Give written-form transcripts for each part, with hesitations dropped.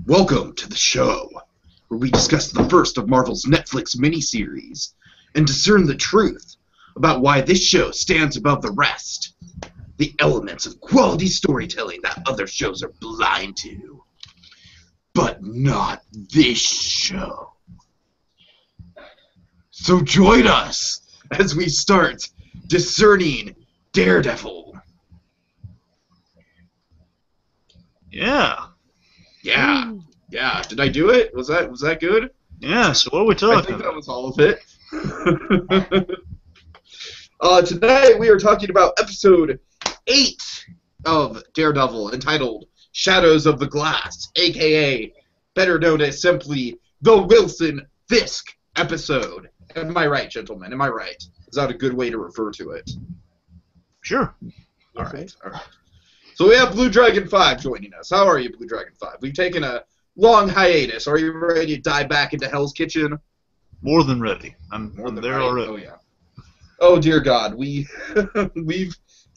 Welcome to the show, where we discuss the first of Marvel's Netflix miniseries and discern the truth about why this show stands above the rest. The elements of quality storytelling that other shows are blind to. But not this show. So join us as we start Discerning Daredevil. Yeah. Yeah. Did I do it? Was that good? Yeah, so what are we talking I think about? that was all of it. Tonight we are talking about episode 8 of Daredevil, entitled Shadows of the Glass, a.k.a. better known as simply the Wilson Fisk episode. Am I right, gentlemen? Am I right? Is that a good way to refer to it? Sure. All right. So we have BlueDragonfive joining us. How are you, BlueDragonfive? We've taken a long hiatus. Are you ready to dive back into Hell's Kitchen? More than ready. I'm there ready. already. Oh, yeah. Oh, dear God. We've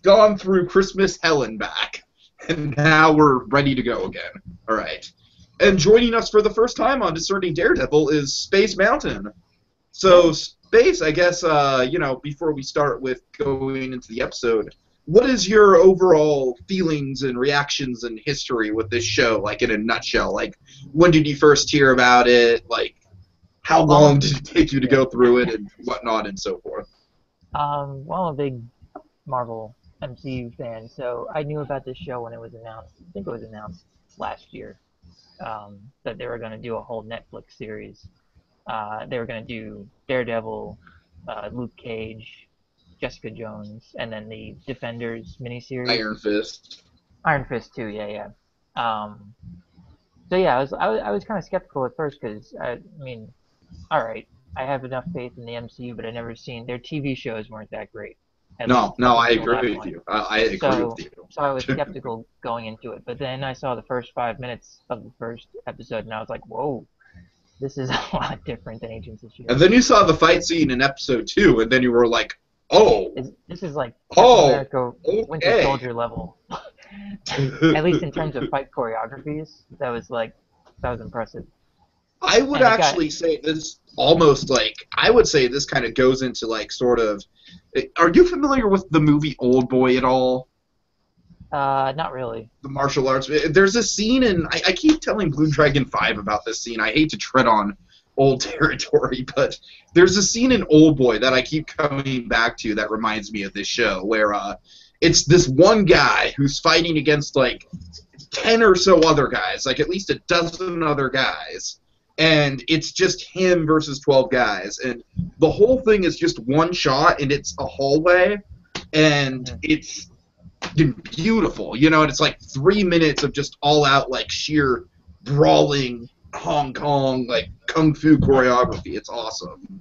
gone through Christmas hell and back, and now we're ready to go again. All right. And joining us for the first time on Discerning Daredevil is Space Mountain. So, Space, I guess, before we start with going into the episode, what is your overall feelings and reactions and history with this show, like, in a nutshell? Like, when did you first hear about it? Like, how long did it take you to go through it and whatnot and so forth? Well, I'm a big Marvel MCU fan, so I knew about this show when it was announced. I think it was announced last year that they were going to do a whole Netflix series. They were going to do Daredevil, Luke Cage, Jessica Jones, and then the Defenders miniseries. Iron Fist. Iron Fist too, yeah. So yeah, I was kind of skeptical at first because I mean, all right, I have enough faith in the MCU, but I never seen their TV shows weren't that great. No, I agree with you. I agree with you. So I was skeptical going into it, but then I saw the first 5 minutes of the first episode, and I was like, whoa. This is a lot different than Agents of S.H.I.E.L.D. And then you saw the fight scene in episode 2, and then you were like, oh. This is like Captain America Winter Soldier level. At least in terms of fight choreographies, that was impressive. I would actually say this almost like, I would say this kind of goes into like sort of, are you familiar with the movie Old Boy at all? Not really. The martial arts. There's a scene in, I keep telling BlueDragonfive about this scene. I hate to tread on old territory, but there's a scene in Old Boy that I keep coming back to that reminds me of this show, where it's this one guy who's fighting against like 10 or so other guys, like at least a dozen other guys, and it's just him versus 12 guys, and the whole thing is just one shot, and it's a hallway, and it's beautiful, and it's like 3 minutes of just all-out, like, sheer brawling Hong Kong, like, kung fu choreography. It's awesome.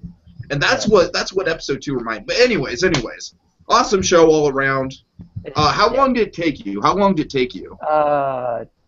And that's what episode 2 reminded me. But anyways, awesome show all around. How long did it take you?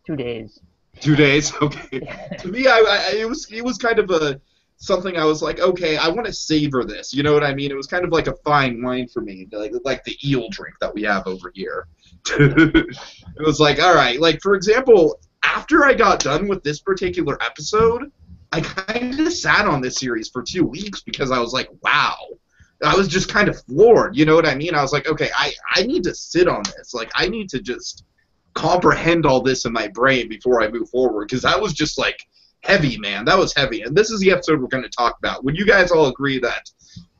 2 days. 2 days? Okay. To me, it was kind of something I was like, okay, I want to savor this. You know what I mean? It was kind of like a fine wine for me, like the eel drink that we have over here. It was like, all right, like, for example, after I got done with this particular episode, I kind of sat on this series for 2 weeks because I was like, wow. I was just kind of floored, you know what I mean? I was like, okay, I need to sit on this. Like, I need to just comprehend all this in my brain before I move forward, because that was just, like, heavy, man. That was heavy. And this is the episode we're going to talk about. Would you guys all agree that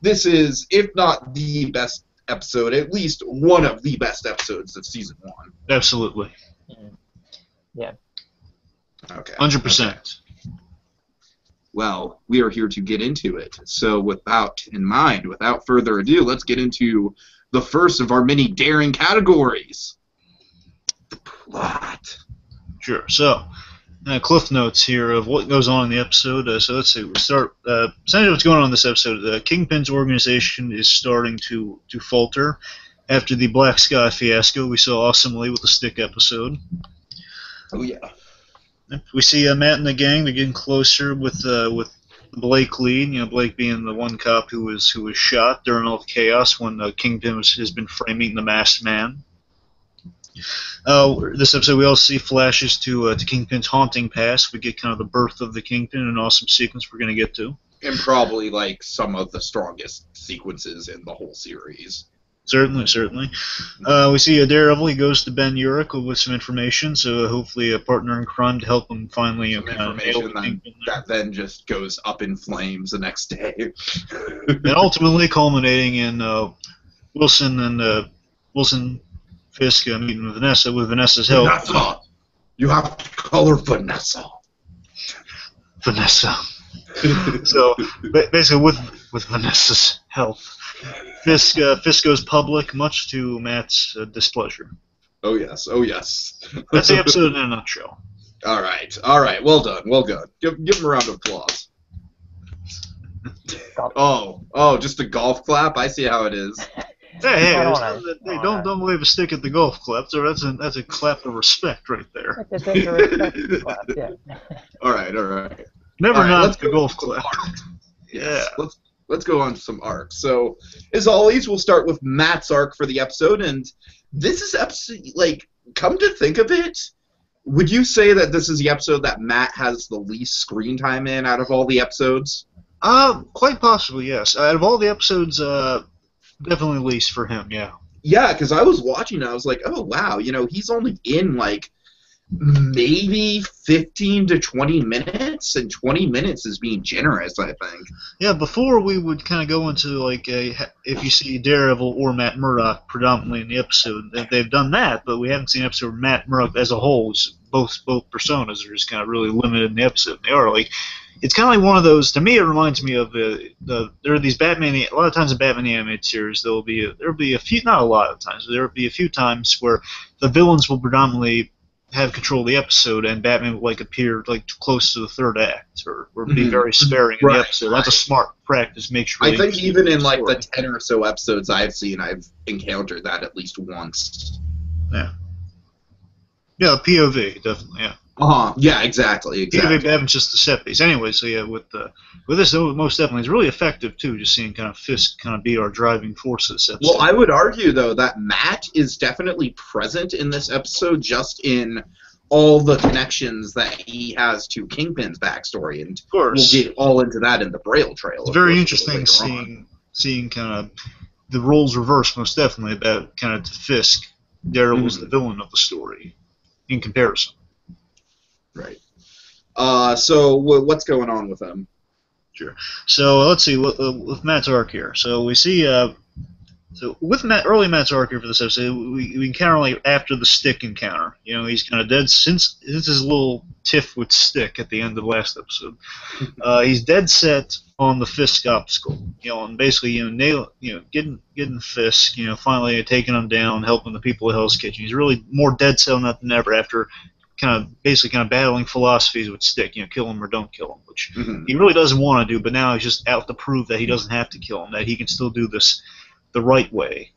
this is, if not the best episode, at least one of the best episodes of Season 1? Absolutely. Yeah. Okay. 100%. Okay. Well, we are here to get into it. So without further ado, let's get into the first of our many daring categories. The plot. Sure. So, cliff notes here of what goes on in the episode. So let's see. We'll start. Essentially, what's going on in this episode? Kingpin's organization is starting to falter after the Black Sky fiasco we saw awesomely with the Stick episode. Oh yeah. We see Matt and the gang. They're getting closer with Blake lead. Blake being the one cop who was shot during all the chaos when Kingpin has been framing the Masked Man. This episode, we also see flashes to Kingpin's haunting past. We get kind of the birth of the Kingpin, an awesome sequence we're going to get to. And probably, like, some of the strongest sequences in the whole series. Certainly. We see Daredevil. He goes to Ben Urich with some information, so hopefully a partner in crime to help him finally Some information that then just goes up in flames the next day. And ultimately culminating in Wilson Fisk meeting with Vanessa's help. Vanessa! You have to color Vanessa. Vanessa. So basically, with Vanessa's help, Fisk goes public, much to Matt's displeasure. Oh yes. That's the episode in a nutshell. All right. Well done. Give him a round of applause. Oh, just a golf clap. I see how it is. Hey, don't wave a stick at the golf clap. So that's a clap of respect right there. That's a respect clap. Yeah. All right. Never not the golf clap. Yeah. Let's go on to some arcs. So, as always, we'll start with Matt's arc for the episode, and this is episode, like, come to think of it, would you say that this is the episode that Matt has the least screen time in out of all the episodes? Quite possibly, yes. Out of all the episodes, definitely least for him, yeah. Yeah, because I was watching and I was like, oh, wow, he's only in, like, maybe 15 to 20 minutes, and 20 minutes is being generous, I think. Yeah, before we would kind of go into, like, if you see Daredevil or Matt Murdock predominantly in the episode, they've done that, but we haven't seen an episode where Matt Murdock as a whole, both personas are just kind of really limited in the episode. They are, like, it's kind of like one of those, to me it reminds me of there are these Batman, a lot of times in Batman animated series, there'll be a few, not a lot of times, but there'll be a few times where the villains will predominantly have control of the episode, and Batman will, like, appear, like, close to the third act, or be very sparing in the episode. That's a smart practice. Make sure. I think even in, like, the 10 or so episodes I've seen, I've encountered that at least once. Yeah. Yeah, POV, definitely, yeah. Yeah, exactly. POV Batman's just the set piece. Anyway, so yeah, with this, most definitely, it's really effective, too, just seeing kind of Fisk kind of be our driving force of this episode. Well, I would argue, though, that Matt is definitely present in this episode just in all the connections that he has to Kingpin's backstory, and of course, we'll get all into that in the Braille Trail. It's very interesting seeing kind of the roles reversed, most definitely, about kind of to Fisk. Daredevil's the villain of the story, in comparison. Right. So what's going on with him? Sure. So let's see with Matt's arc here. So we see so with early Matt's arc here for this episode, we encounter, like, after the Stick encounter. He's kind of dead since his little tiff with Stick at the end of the last episode. He's dead set on the Fisk obstacle. And basically, getting Fisk. Finally taking him down, helping the people of Hell's Kitchen. He's really more dead set on that than ever after kind of battling philosophies with Stick, kill him or don't kill him, which he really doesn't want to do, but now he's just out to prove that he doesn't have to kill him, that he can still do this the right way,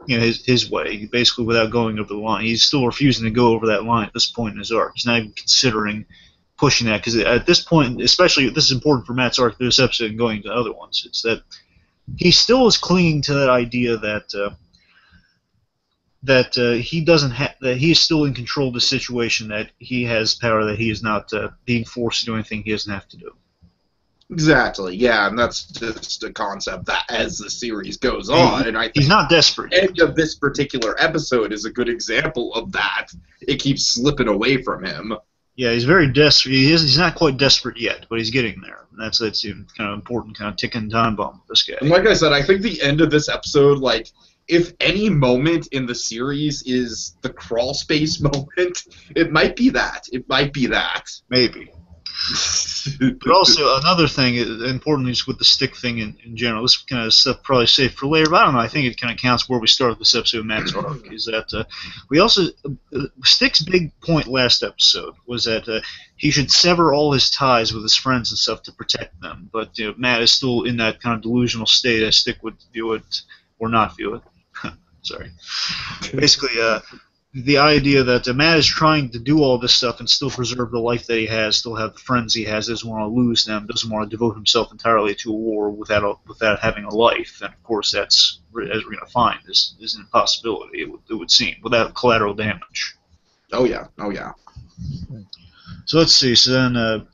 his way, basically without going over the line. He's still refusing to go over that line at this point in his arc. He's not even considering pushing that, because at this point, especially, this is important for Matt's arc through this episode and going to other ones, it's that he still is clinging to that idea that he doesn't that he is still in control of the situation, that he has power, that he is not being forced to do anything he doesn't have to do. Exactly, yeah, and that's just a concept that as the series goes on, and I think he's not desperate. The end of this particular episode is a good example of that. It keeps slipping away from him. Yeah, he's very desperate. He's not quite desperate yet, but he's getting there. And that's kind of important, kind of ticking time bomb with this guy. And like I said, I think the end of this episode, like, if any moment in the series is the crawl space moment, it might be that. Maybe. But also, another thing, importantly, is with the Stick thing in general, this kind of stuff probably safe for later, but I don't know, I think it kind of counts where we started this episode of Matt's arc, is that we also, Stick's big point last episode was that he should sever all his ties with his friends and stuff to protect them, but Matt is still in that kind of delusional state as Stick would view it, or not view it. Sorry. Basically, the idea that Matt is trying to do all this stuff and still preserve the life that he has, still have the friends he has, doesn't want to lose them, doesn't want to devote himself entirely to a war without having a life. And of course, that's, as we're going to find, is an impossibility. It would seem, without collateral damage. Oh yeah, oh yeah. So let's see. So then,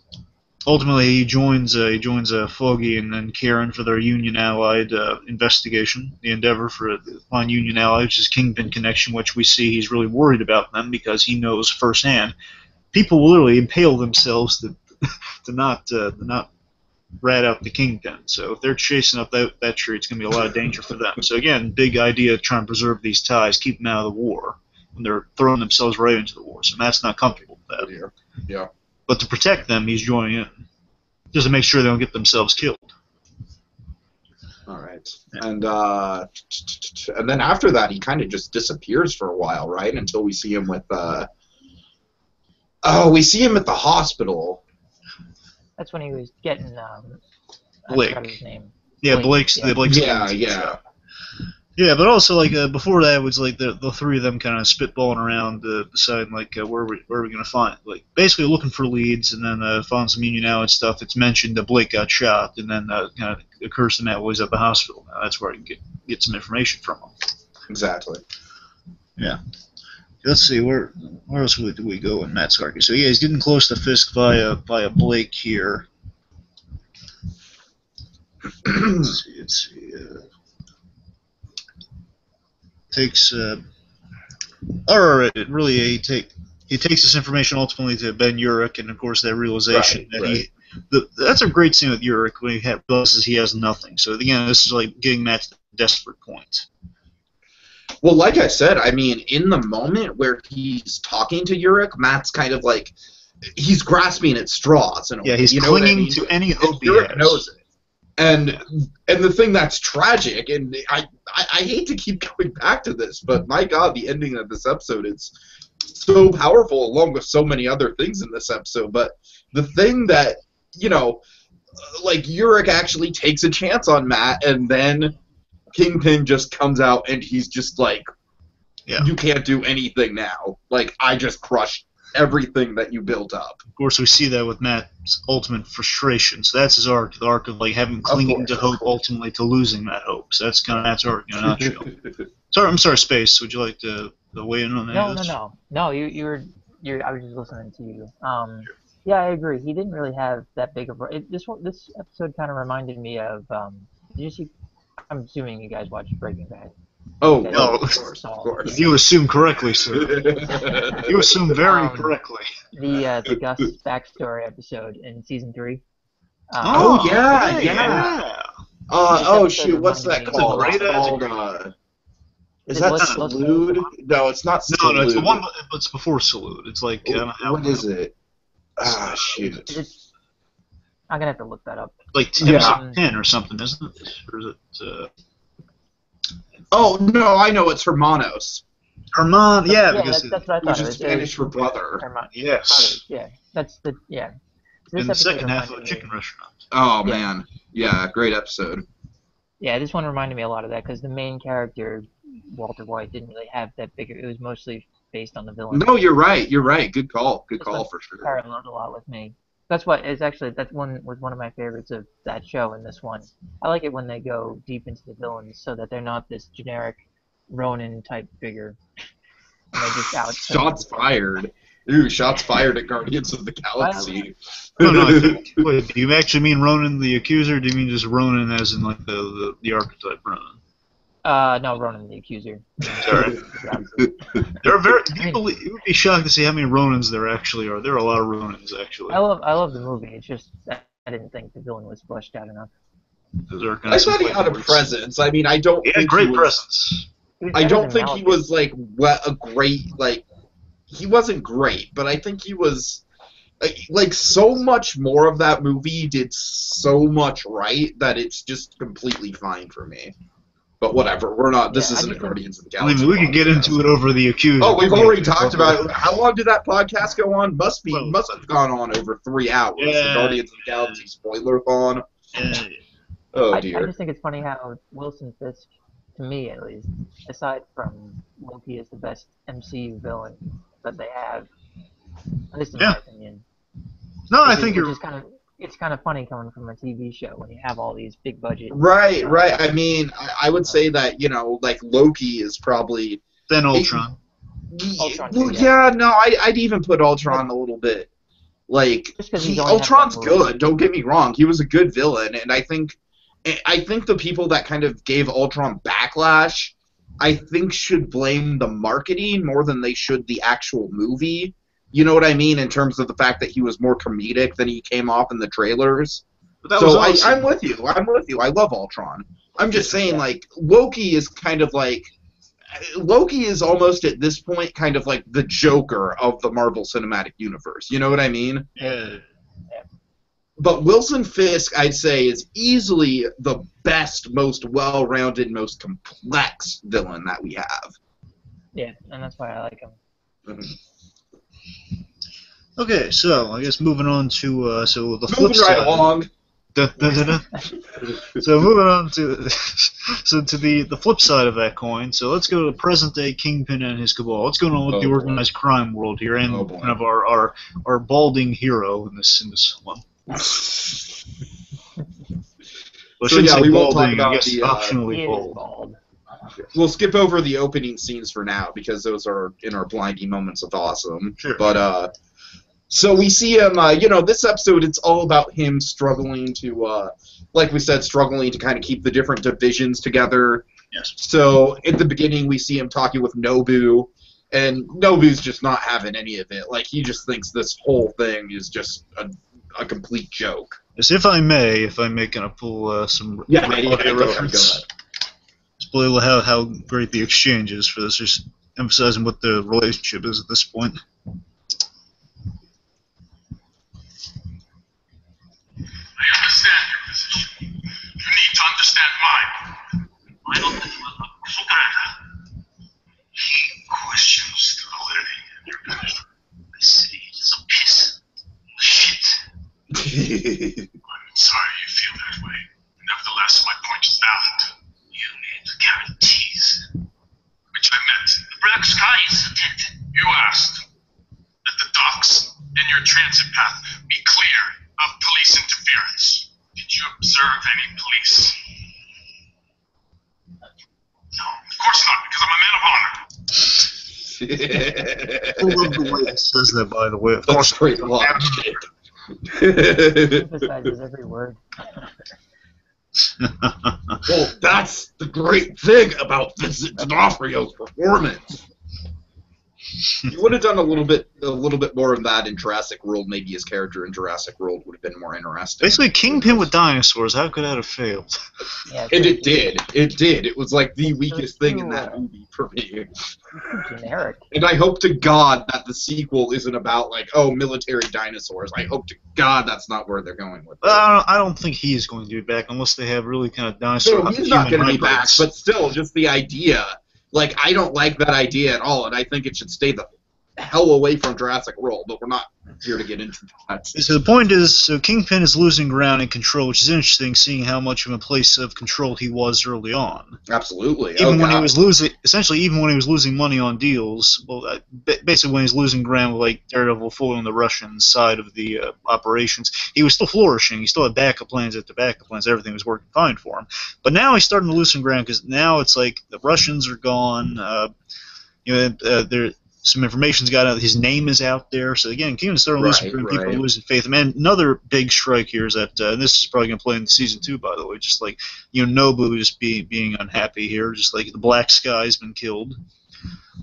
ultimately, he joins Foggy and then Karen for their Union Allied investigation, the endeavor for find Union Allied, which is Kingpin connection, which we see he's really worried about them because he knows firsthand people will literally impale themselves to not rat out the Kingpin. So if they're chasing up that tree, it's going to be a lot of danger for them. So again, big idea of trying to preserve these ties, keep them out of the war when they're throwing themselves right into the war. So Matt's not comfortable with that. Yeah. But to protect them, he's joining in, just to make sure they don't get themselves killed. All right, and then after that, he kind of just disappears for a while, right? Until we see him with we see him at the hospital. That's when he was getting Blake. I forgot his name. Yeah, Blake, Blake's Yeah. Yeah, but also before that it was like the three of them kind of spitballing around, deciding where are we going to find, basically looking for leads, and then found some Union Allied stuff. It's mentioned that Blake got shot, and then kind of occurs to Matt while he's at the hospital. Now that's where I can get some information from him. Exactly. Yeah. Let's see where else do we go in Matt's arc? So yeah, he's getting close to Fisk via Blake here. Let's see. Takes he takes this information ultimately to Ben Urich, and of course that realization that's a great scene with Urich when he realizes he has nothing. So again, this is like getting Matt to the desperate point. Well, like I said, I mean, in the moment where he's talking to Urich, Matt's kind of like he's grasping at straws. Yeah, he's clinging to any hope he has. Urich knows it. And the thing that's tragic, and I hate to keep going back to this, but my God, the ending of this episode is so powerful, along with so many other things in this episode. But the thing that, Urich actually takes a chance on Matt, and then Kingpin just comes out, and he's just like, you can't do anything now. Like, I just crushed everything that you built up. Of course, we see that with Matt's ultimate frustration. So that's his arc, the arc of having clinging to hope, ultimately to losing that hope. So that's kind of Matt's arc in a nutshell. I'm sorry, Space. Would you like to weigh in on that? No. You were. I was just listening to you. Yeah, I agree. He didn't really have that big of a. This episode kind of reminded me of. Did you see? I'm assuming you guys watched Breaking Bad. Oh, no, of course. You assume correctly, sir. You assume very correctly. The Gus backstory episode in season 3. Yeah. Shoot, what's that called? Is that Salute? No, it's not Salute. No, it's the one. It's before Salute. It's like what is it? Shoot. I'm gonna have to look that up. Like episode 10 or something, isn't it? Or is it? Oh no, I know it's Hermanos. Because that's what I thought. Which is Spanish for brother. Yes. Yeah, that's the In the second half of the chicken restaurant. Oh man, yeah, great episode. Yeah, this one reminded me a lot of that because the main character, Walter White, didn't really have that big. It was mostly based on the villain. No, you're right. Good call for sure. Paralleled a lot with me. That one was one of my favorites of that show. In this one, I like it when they go deep into the villains so that they're not this generic Ronin type figure. And they just out. Shots fired. Ooh, shots fired at Guardians of the Galaxy. Wait, do you actually mean Ronin the Accuser, or do you mean just Ronin as in like the archetype Ronin? No, Ronan the Accuser. Sorry. There are you would be shocked to see how many Ronins there actually are. There are a lot of Ronins actually. I love the movie. It's just I didn't think the villain was fleshed out enough. I thought he had a presence. I mean, I don't. He had great presence. I don't think he was a great He wasn't great, but I think he was so much more of that movie did so much right that it's just completely fine for me. But whatever, we're not. This isn't a Guardians of the Galaxy. We could get into it over the Accuser. Oh, we've already talked about it. How long did that podcast go on? Must have gone on over 3 hours. Yeah. The Guardians of the Galaxy spoiler-thon. Yeah. Oh dear. I just think it's funny how Wilson Fisk, to me at least, aside from Loki, is the best MCU villain that they have, at least in Yeah. my opinion. No, I Which think you're is kind of it's kind of funny coming from a TV show when you have all these big budget. Right, right. I mean, I would say that, like, Loki is probably... then Ultron. Ultron Well, too, yeah. yeah, no, I'd even put Ultron a little bit. Like, Just 'cause he's only had Ultron's one movie. good, don't get me wrong. He was a good villain, and I think the people that kind of gave Ultron backlash, I think should blame the marketing more than they should the actual movie. You know what I mean? In terms of the fact that he was more comedic than he came off in the trailers. But that was So awesome. I'm with you. I love Ultron. I'm just saying, like, Loki is kind of like... Loki is almost at this point kind of like the Joker of the Marvel Cinematic Universe. You know what I mean? Yeah. But Wilson Fisk, I'd say, is easily the best, most well-rounded, most complex villain that we have. Yeah, and that's why I like him. Mhm. Okay, so I guess moving on to so the flip Moving side. right along. So moving on to the flip side of that coin. So let's go to present day Kingpin and his cabal. What's going on with the boy. organized crime world here, and Oh, boy. kind of our balding hero in this one. Well, I So, shouldn't yeah, say we won't talk balding. I about guess the, optionally He is bald. bald. We'll skip over the opening scenes for now because those are in our blinding moments of awesome. Sure. But so we see him. This episode, it's all about him struggling to, like we said, struggling to kind of keep the different divisions together. Yes. So at the beginning, we see him talking with Nobu, and Nobu's just not having any of it. Like, he just thinks this whole thing is just a complete joke. Yes, if I may kind of pull some Yeah, audio go ahead. reference. Display how great the exchange is for this, just emphasizing what the relationship is at this point. I understand your position. You need to understand mine. I don't know He questions the validity of your punishment. I say it's a piece of shit. I'm sorry you feel that way. Nevertheless, my point is valid. You need guarantees. Which I meant. The black sky is protected. You asked that the docks in your transit path be clear of police interference. Did you observe any police? No, of course not, because I'm a man of honor. I love the way it says that, by the way. Of That's course, great logic. Emphasizes every word. Well, that's the great thing about Vincent D'Onofrio's performance. You would have done a little bit more of that in Jurassic World. Maybe his character in Jurassic World would have been more interesting. Basically, Kingpin with dinosaurs. How could that have failed? Yeah, And so it did. It did. It was like the It's weakest so thing in that movie for me. it's too generic. And I hope to God that the sequel isn't about, like, military dinosaurs. I hope to God that's not where they're going with it. I don't think he's going to be back unless they have really kind of dinosaur. So he's not human going to be back, hybrids. but still, just the idea. Like, I don't like that idea at all, and I think it should stay the hell away from Jurassic World, but we're not here to get into that. So the point is, so Kingpin is losing ground and control, which is interesting, seeing how much of a place of control he was early on. Absolutely. Even when he God. was losing money on deals, well, basically when he was losing ground with like Daredevil foiling the Russian side of the operations, he was still flourishing. He still had backup plans after backup plans. Everything was working fine for him. But now he's starting to lose some ground because now it's like the Russians are gone. Some information's got out. His name is out there. So again, Kingpin's starting to lose some ground. People are losing faith. And another big strike here is that, and this is probably going to play in season 2, by the way, just like, Nobu just being unhappy here, just like the Black Sky's been killed.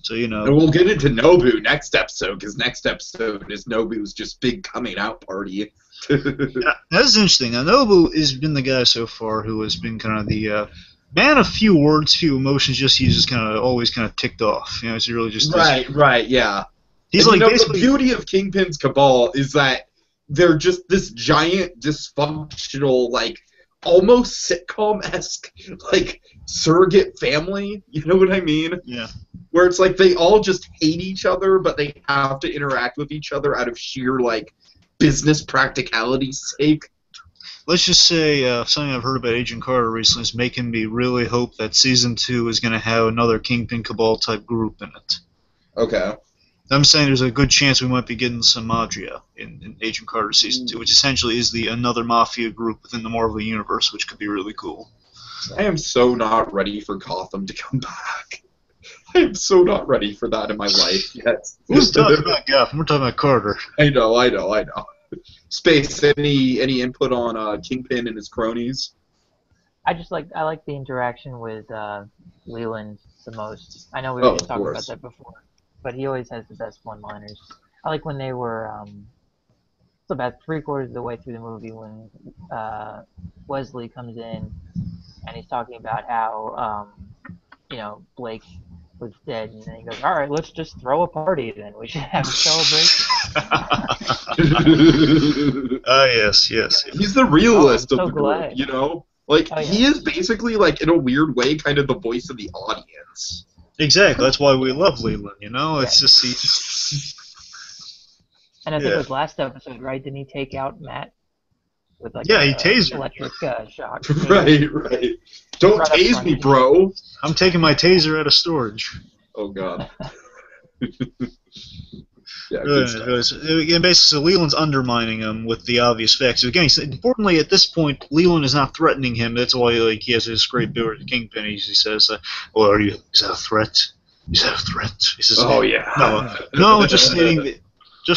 So, And we'll get into Nobu next episode, because next episode is Nobu's just big coming out party. That's interesting. Now, Nobu has been the guy so far who has been kind of the man of few words, few emotions. Just he's just kind of always kind of ticked off. It's really just Right, yeah. He's And, like the basically beauty of Kingpin's cabal is that they're just this giant, dysfunctional, like almost sitcom-esque, like surrogate family. You know what I mean? yeah. Where it's like they all just hate each other, but they have to interact with each other out of sheer like business practicality's sake. let's just say something I've heard about Agent Carter recently is making me really hope that Season 2 is going to have another Kingpin Cabal type group in it. Okay. I'm saying there's a good chance we might be getting some Magia in Agent Carter Season 2, which essentially is another Mafia group within the Marvel Universe, which could be really cool. I am so not ready for Gotham to come back. I am so not ready for that in my life yet. Who's talking about Gotham? We're talking about Carter. I know. Space, any input on Kingpin and his cronies? I like the interaction with Leland the most. I know we were talking about that before, but he always has the best one-liners. I like when they were it's about 3/4 of the way through the movie when Wesley comes in and he's talking about how Blake was dead, and then he goes, "All right, let's just throw a party then. We should have a celebration." Yes. He's the realist of the glad. group, Like, he is basically, like, in a weird way, kind of the voice of the audience. Exactly. That's why we love Leland, It's just he. And I think it was last episode, right? Didn't he take out Matt with he tased electric shock? Right. Don't tase me, bro. I'm taking my taser out of storage. Oh God. Yeah, Again, basically, so Leland's undermining him with the obvious facts. Again, importantly, at this point, Leland is not threatening him. That's why he has this great bit with the Kingpin. He says, "Well, is that a threat? Is that a threat?" He says, "Oh yeah." No, just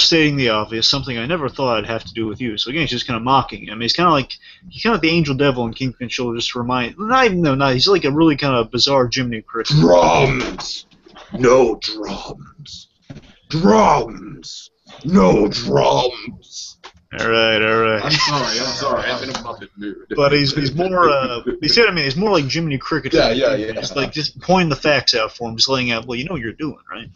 stating the obvious. Something I never thought I'd have to do with you. So again, he's just kind of mocking him. He's kind of like the Angel Devil in Kingpin show. Just to remind, he's like a really kind of bizarre Jiminy Cricket. Drums, no drums. Drums! No drums! All right. I'm sorry. I'm in a Muppet mood. But he's more, he's more like Jiminy Cricket. Yeah. Just pointing the facts out for him, just laying out, well, you know what you're doing, right?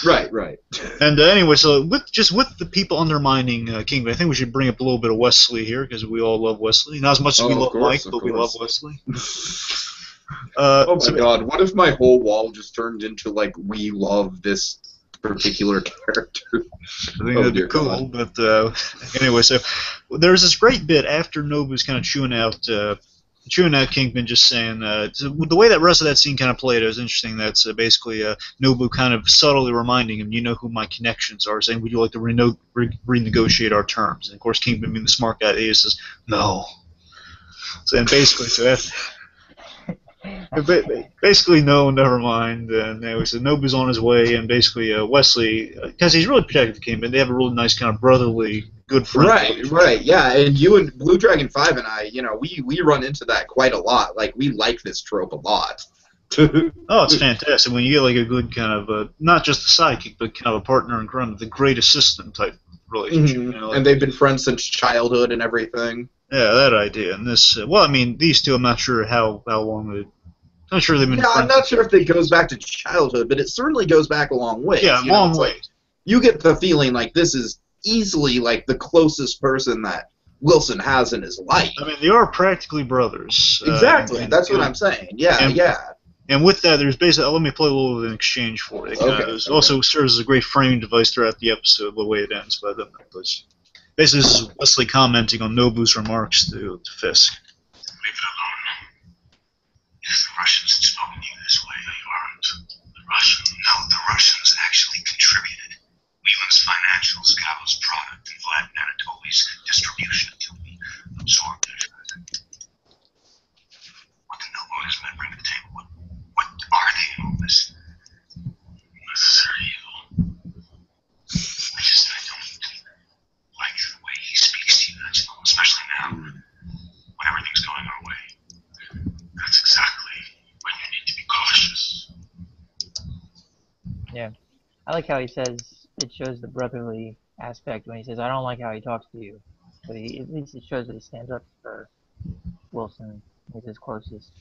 Right. And anyway, so with the people undermining Kingpin, I think we should bring up a little bit of Wesley here, because we all love Wesley. Not as much as we love Mike, but we love Wesley. Oh my God, what if my whole wall just turned into, like, we love this particular character? I think that'd be cool. God. But anyway, so there's this great bit after Nobu's kind of chewing out Kingpin, just saying so the way that rest of that scene kind of played, it was interesting. That's basically Nobu kind of subtly reminding him, you know who my connections are, saying, would you like to renegotiate our terms? And of course, Kingpin, being the smart guy, he says no. So and basically, basically, no, never mind. And anyway, so Nobu's on his way, and basically Wesley, because he's really protective of Kingpin, they have a really nice kind of brotherly, good friend. Right, yeah. And you and BlueDragonfive and I, we run into that quite a lot. Like, we like this trope a lot. Oh, it's fantastic when you get like a good kind of not just a sidekick, but kind of a partner in crime, the great assistant type relationship. Mm-hmm. And they've been friends since childhood and everything. Yeah, that idea. And this, these two, I'm not sure how long they. I'm sure they've been. Yeah, I'm not sure if it goes back to childhood, but it certainly goes back a long way. Yeah, long way. Like, you get the feeling like this is easily like the closest person that Wilson has in his life. I mean, they are practically brothers. Exactly. That's what I'm saying. Yeah. And with that, there's basically, let me play a little bit of an exchange for it. It also serves as a great framing device throughout the episode, the way it ends. But basically, this is Wesley commenting on Nobu's remarks to Fisk. Leave it alone. If the Russians had spoken to you this way, you aren't. The Russians actually contributed Leland's financials, Gallo's product, and Vlad Anatoly's distribution until we absorbed it. What do Nobu's men bring to the table? What are they in all this? Necessary evil. I don't like the way he speaks to you, that's all, especially now, when everything's going our way. That's exactly when you need to be cautious. Yeah. I like how he says it shows the brotherly aspect when he says, I don't like how he talks to you. But at least it shows that he stands up for Wilson. He's his closest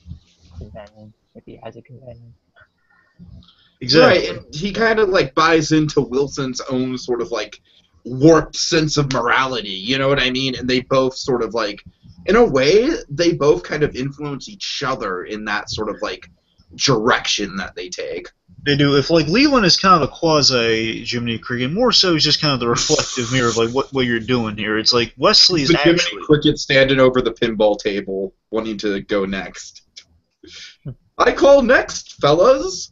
companion, if he has a companion. Exactly. Right, and he kind of like buys into Wilson's own sort of like warped sense of morality, you know what I mean? And they both sort of like, in a way, they both kind of influence each other in that sort of like direction that they take. They do. If like Leland is kind of a quasi Jiminy Cricket, more so he's just kind of the reflective mirror of like what you're doing here. It's like Wesley is the actually Jiminy Cricket standing over the pinball table, wanting to go next. I call next, fellas.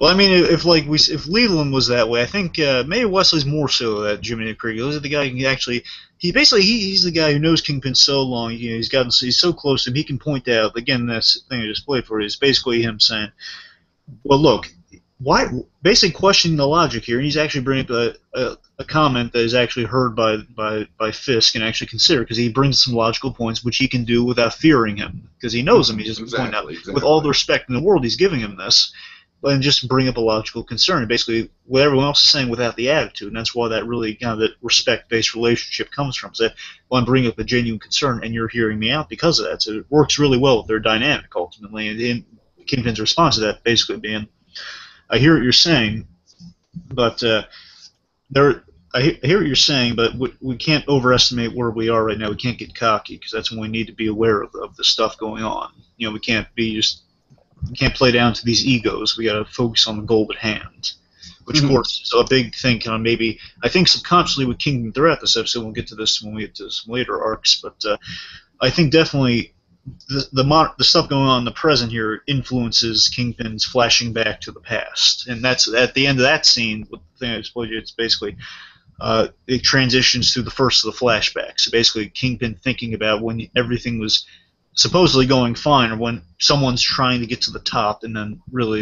Well, I mean, if Leland was that way, I think maybe Wesley's more so that Jiminy Cricket. He's the guy who can actually. He's the guy who knows Kingpin so long. You know, he's so close to him. He can point out. Again, that's the thing I just played for you. Is basically him saying, "Well, look, why?" Basically questioning the logic here, and he's actually bringing up a comment that is actually heard by Fisk and actually considered, because he brings some logical points which he can do without fearing him, because he knows him. He just point out with all the respect in the world, he's giving him this. And just bring up a logical concern, basically what everyone else is saying without the attitude, and that's why that really kind of that respect-based relationship comes from. So, well, I'm bringing up a genuine concern, and you're hearing me out because of that. So it works really well with their dynamic ultimately, and Kingpin's response to that basically being, "I hear what you're saying, but I hear what you're saying, but we can't overestimate where we are right now. We can't get cocky, because that's when we need to be aware of the stuff going on. You know, we can't play down to these egos. We got to focus on the goal at hand," which of course is a big thing. Kind of maybe I think subconsciously with Kingpin throughout this episode. We'll get to this when we get to some later arcs, but I think definitely the stuff going on in the present here influences Kingpin's flashing back to the past, and that's at the end of that scene. With the thing I explained to you, it's basically it transitions to the first of the flashbacks. So basically, Kingpin thinking about when everything was supposedly going fine, or when someone's trying to get to the top, and then really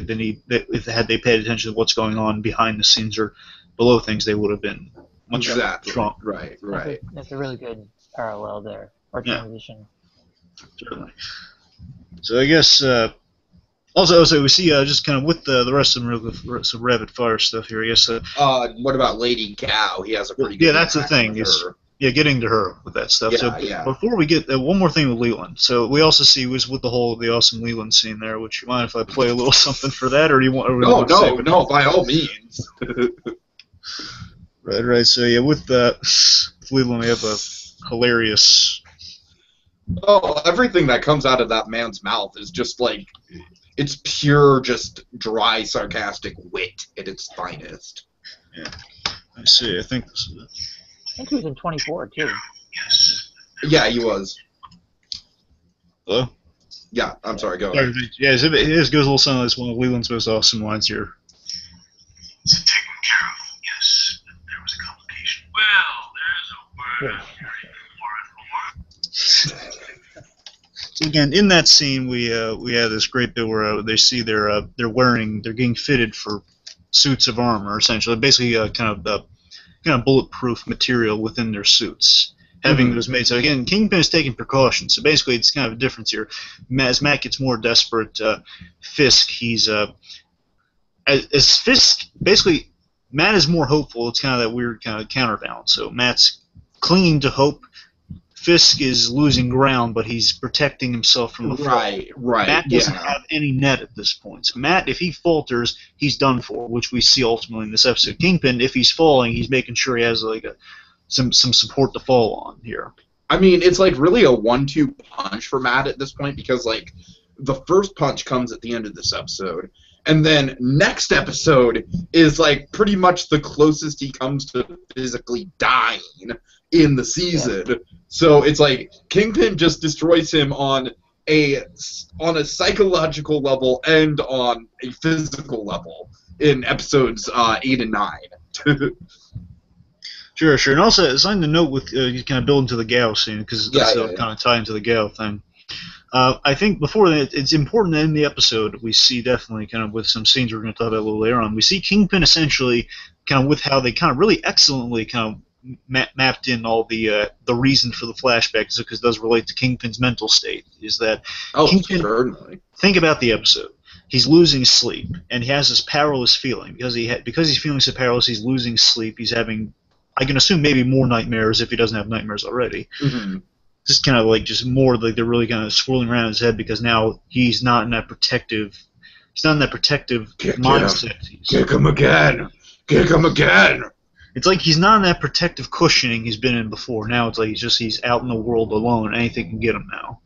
had they paid attention to what's going on behind the scenes or below things, they would have been much stronger. Right. That's a really good parallel there, or transition. Certainly. So I guess also we see just kind of with the rest of some rapid fire stuff here. I guess. What about Lady Gao? He has a pretty good. Yeah, that's the thing. Getting to her with that stuff. Before we get one more thing with Leland. So we also see was with the awesome Leland scene there. Would you mind if I play a little something for that, or do you want? No, by all means. Right. So yeah, with Leland, we have a hilarious. Oh, everything that comes out of that man's mouth is just like, it's pure, just dry, sarcastic wit at its finest. Yeah, I see. I think this is it. I think he was in 24 too. Yes. Yeah, he was. Hello? Yeah, I'm sorry, go ahead. Yeah, it goes a little something like one of Leland's most awesome lines here. It's taken care of, yes. There was a complication. Well, there's a word out there more. So again, in that scene, we have this great bit where they see they're getting fitted for suits of armor, essentially, basically kind of bulletproof material within their suits, having those made. So again, Kingpin is taking precautions. So basically, it's kind of a difference here. As Matt gets more desperate, Fisk, he's as Fisk basically, Matt is more hopeful. It's kind of that weird kind of counterbalance. So Matt's clinging to hope. Fisk is losing ground, but he's protecting himself from the fall. Right. Matt doesn't have any net at this point. So Matt, if he falters, he's done for, which we see ultimately in this episode. Kingpin, if he's falling, he's making sure he has like some support to fall on here. I mean, it's like really a 1-2 punch for Matt at this point, because like the first punch comes at the end of this episode, and then next episode is like pretty much the closest he comes to physically dying in the season. Yeah. So it's like Kingpin just destroys him on a psychological level and on a physical level in episodes 8 and 9. Sure. And also, something to note with you kind of build into the Gao scene, because that's kind of tie into the Gao thing. I think before that, it's important that in the episode we see definitely kind of with some scenes we're going to talk about a little later on. We see Kingpin essentially kind of with how they kind of really excellently kind of mapped in all the reason for the flashbacks, because it does relate to Kingpin's mental state. Is that Kingpin, certainly. Think about the episode. He's losing sleep, and he has this powerless feeling because he's feeling so powerless. He's losing sleep. He's having, I can assume, maybe more nightmares if he doesn't have nightmares already. Mm-hmm. Just kind of like just more like they're really kind of swirling around his head, because now he's not in that protective. He's not in that protective mindset. Kick him again. Kick him again. It's like he's not in that protective cushioning he's been in before. Now it's like he's out in the world alone. Anything can get him now.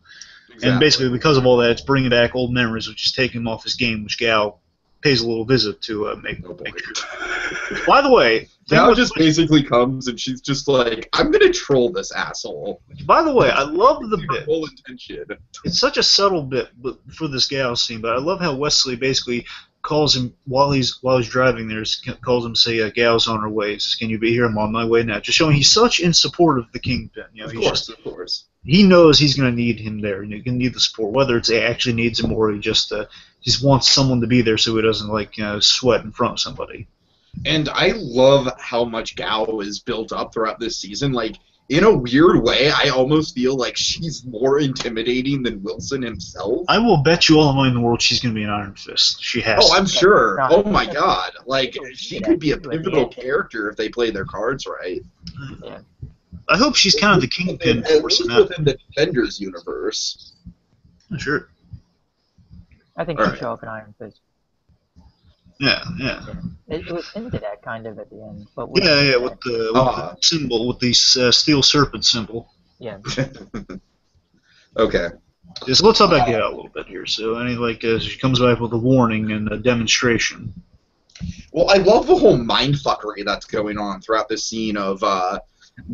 And basically, because of all that, it's bringing back old memories, which is taking him off his game, which Gal pays a little visit to make sure. By the way, Gal just basically comes and she's just like, I'm going to troll this asshole. By the way, I love the bit. Full intention. It's such a subtle bit for this Gal scene, but I love how Wesley basically calls him while he's driving there, calls him, say, Gal's on her way. He says, can you be here? I'm on my way now. Just showing he's such in support of the Kingpin. You know, Of course. He knows he's going to need him there. He's going to need the support, whether it's he actually needs him or he just wants someone to be there so he doesn't sweat in front of somebody. And I love how much Gal is built up throughout this season. Like, in a weird way, I almost feel like she's more intimidating than Wilson himself. I will bet you all the money in the world she's going to be an Iron Fist. She has. Oh, I'm sure. Oh my God! Like, she could be a pivotal character if they play their cards right. Yeah. I hope she's kind of the Kingpin At force least in that. within the Defenders universe. Sure. I think she'll show up in Iron Fist. Yeah. It was hinted at kind of at the end, but with the symbol, with the steel serpent symbol. Yeah. Okay. Yeah, so let's talk about Gal a little bit here. So, she comes back with a warning and a demonstration. Well, I love the whole mindfuckery that's going on throughout this scene of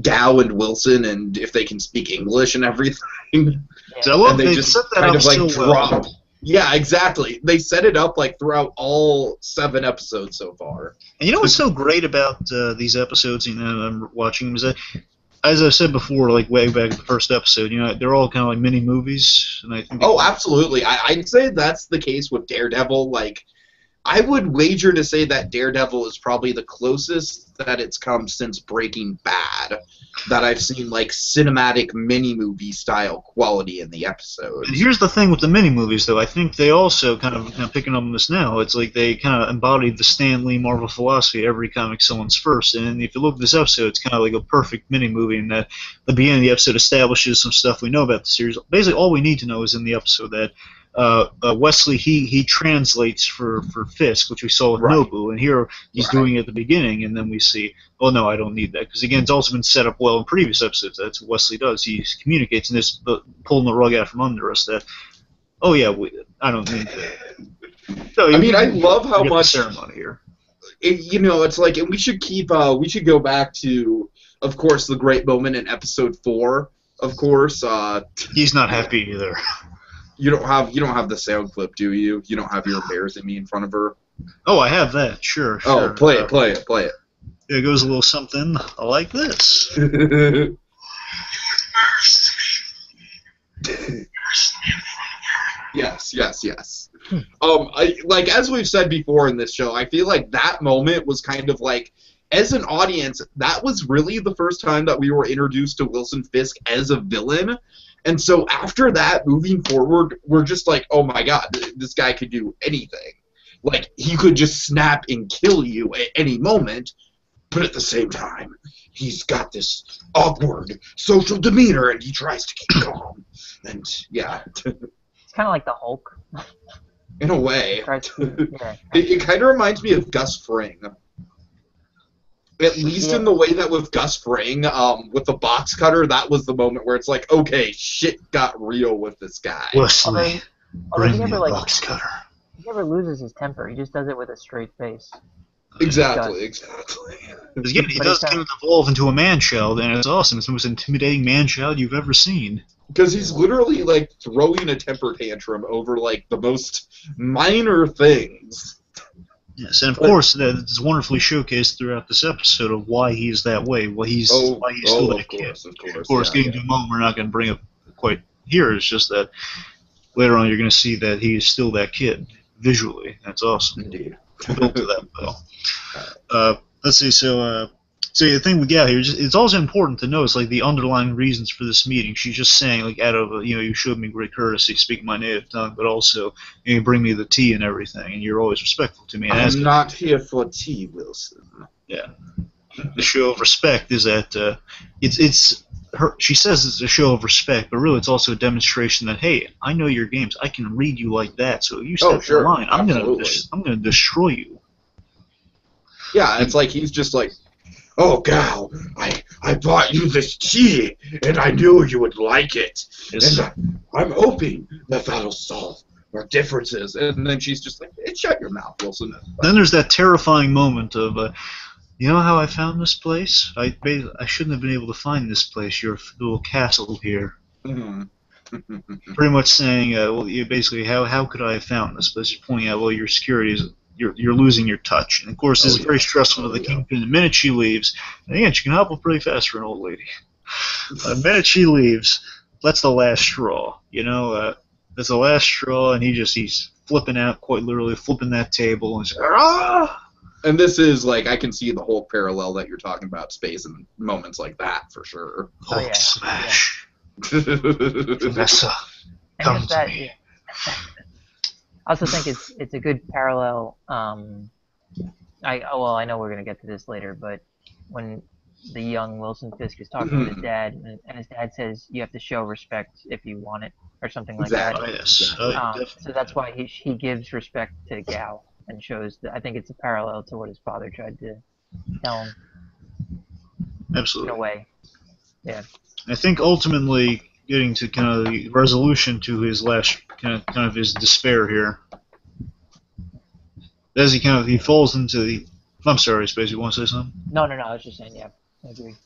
Gal and Wilson, and if they can speak English and everything. Yeah. So I love and they just set that kind up of like so drop. well. Yeah, exactly. They set it up like throughout all 7 episodes so far. And you know what's so great about these episodes? I'm watching them is that, as I said before, like way back in the first episode, they're all kind of like mini movies, and I think. Oh, absolutely. I'd say that's the case with Daredevil. Like, I would wager to say that Daredevil is probably the closest that it's come since Breaking Bad that I've seen like cinematic mini-movie style quality in the episodes. And here's the thing with the mini-movies, though. I think they also kind of picking up on this now. It's like they kind of embodied the Stan Lee Marvel philosophy, every comic someone's first. And if you look at this episode, it's kind of like a perfect mini-movie in that the beginning of the episode establishes some stuff we know about the series. Basically, all we need to know is in the episode that Wesley he translates for Fisk, which we saw with Nobu, and here he's doing it at the beginning, and then we see, oh no, I don't need that, because again, it's also been set up well in previous episodes. That's what Wesley does. He communicates, and this pulling the rug out from under us that, oh yeah, I don't need that. So, I mean, I love how much ceremony here. It's like, and we should go back to, of course, the great moment in episode 4. Of course, he's not happy either. You don't have the sound clip, do you? You don't have your embarrassing me in front of her. Oh, I have that. Sure. Oh, play it. It goes a little something like this. You embarrassed me. Yes. As we've said before in this show, I feel like that moment was kind of like, as an audience, that was really the first time that we were introduced to Wilson Fisk as a villain. And so after that, moving forward, we're just like, oh my God, this guy could do anything. Like, he could just snap and kill you at any moment, but at the same time, he's got this awkward social demeanor, and he tries to keep calm. And, yeah. It's kind of like the Hulk. In a way. Yeah. It kind of reminds me of Gus Fring. At least in the way that with Gus Fring, with the box cutter, that was the moment where it's like, okay, shit got real with this guy. Wesley, bring me never, a box cutter. He never loses his temper. He just does it with a straight face. Exactly. He does kind of evolve into a man-child, and it's awesome. It's the most intimidating man-child you've ever seen. Because he's literally, like, throwing a temper tantrum over, like, the most minor things. Yes, and of course, it's wonderfully showcased throughout this episode of why he's that way, why he's still that kid. Of course, getting to a moment we're not going to bring up quite here. It's just that later on you're going to see that he's still that kid visually. That's awesome. Indeed. Built to that well. Let's see. So the thing we got here, it's also important to notice like the underlying reasons for this meeting. She's just saying like out of you showed me great courtesy, speaking my native tongue, but also you bring me the tea and everything, and you're always respectful to me. And I'm not here for tea, Wilson. Yeah, the show of respect is that it's her. She says it's a show of respect, but really it's also a demonstration that hey, I know your games. I can read you like that. So if you step the line, I'm gonna destroy you. Yeah, it's like he's just like, oh, Gal, I bought you this tea, and I knew you would like it. Yes. And I'm hoping that that'll solve our differences. And then she's just like, hey, shut your mouth, Wilson. Then there's that terrifying moment of, you know how I found this place? I shouldn't have been able to find this place, your little castle here. Mhm. Pretty much saying, well, you basically, how could I have found this place? You're pointing out, well, your security is, you're losing your touch. And of course, this is very stressful to the Kingpin. The minute she leaves, and again, she can hobble pretty fast for an old lady. The minute she leaves, that's the last straw. You know, that's the last straw, and he's flipping out, quite literally flipping that table, and he's like, ah! And this is like, I can see the whole parallel that you're talking about, space and moments like that for sure. Oh, yeah. Smash. Yeah. Vanessa, come And to me. yeah. I also think it's a good parallel. I know we're gonna get to this later, but when the young Wilson Fisk is talking to his dad, and his dad says you have to show respect if you want it, or something like Exactly. Oh, yes. that. So that's why he gives respect to Gao and shows that. I think it's a parallel to what his father tried to tell him in Absolutely. a way. Yeah. I think ultimately getting to kind of the resolution to his last kind of his despair here, as he falls into the. I'm sorry, Space. You want to say something? No. I was just saying. Yeah, I agree.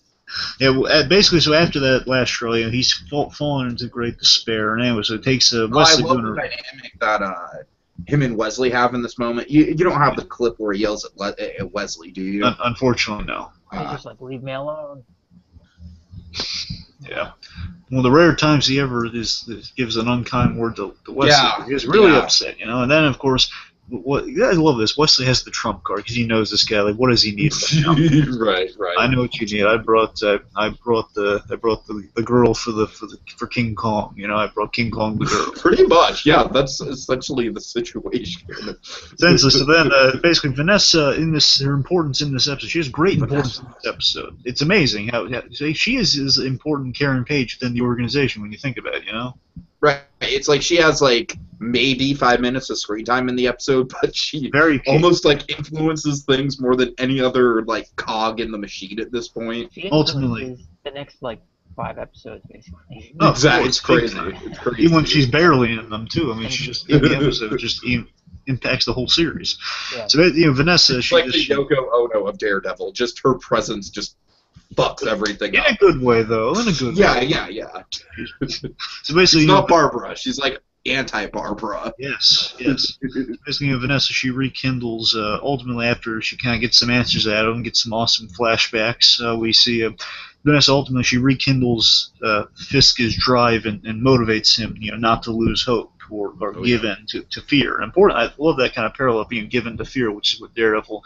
Yeah. Well, basically, so after that last straw, he's fallen into great despair, and anyway, so it takes Wesley I love doing the dynamic that him and Wesley have in this moment. You don't have the clip where he yells at Wesley, do you? Unfortunately, no. He's just like, leave me alone. Yeah. One of the rare times he ever gives an unkind word to Wesley. Yeah, He was really yeah. upset, and then of course, I love this. Wesley has the trump card because he knows this guy. Like, what does he need? Right. I know what you need. I brought the girl for King Kong. I brought King Kong the girl. Pretty much, yeah. That's essentially the situation. Essentially, so then basically Vanessa her importance in this episode. She has great importance in this episode. It's amazing how she is as important Karen Page within the organization when you think about it. Right. It's like she has like maybe 5 minutes of screen time in the episode, but she Very key. almost like influences things more than any other like cog in the machine at this point. She Ultimately. influences the next like 5 episodes basically. No, Exactly. it's It's crazy. big time. It's crazy. Even when she's barely in them too. I mean, she just in the episode just impacts the whole series. Yeah. So Vanessa, It's she like just the Yoko Ono of Daredevil. Just her presence just fucks everything in up. a good way though. In a good Yeah. way. So basically, She's not Barbara. She's like anti-Barbara. Yes. Basically, Vanessa, she rekindles, ultimately after she kind of gets some answers out of him, gets some awesome flashbacks. We see Vanessa, ultimately, she rekindles Fisk's drive and motivates him, not to lose hope or give in to fear. Important. I love that kind of parallel, being given to fear, which is what Daredevil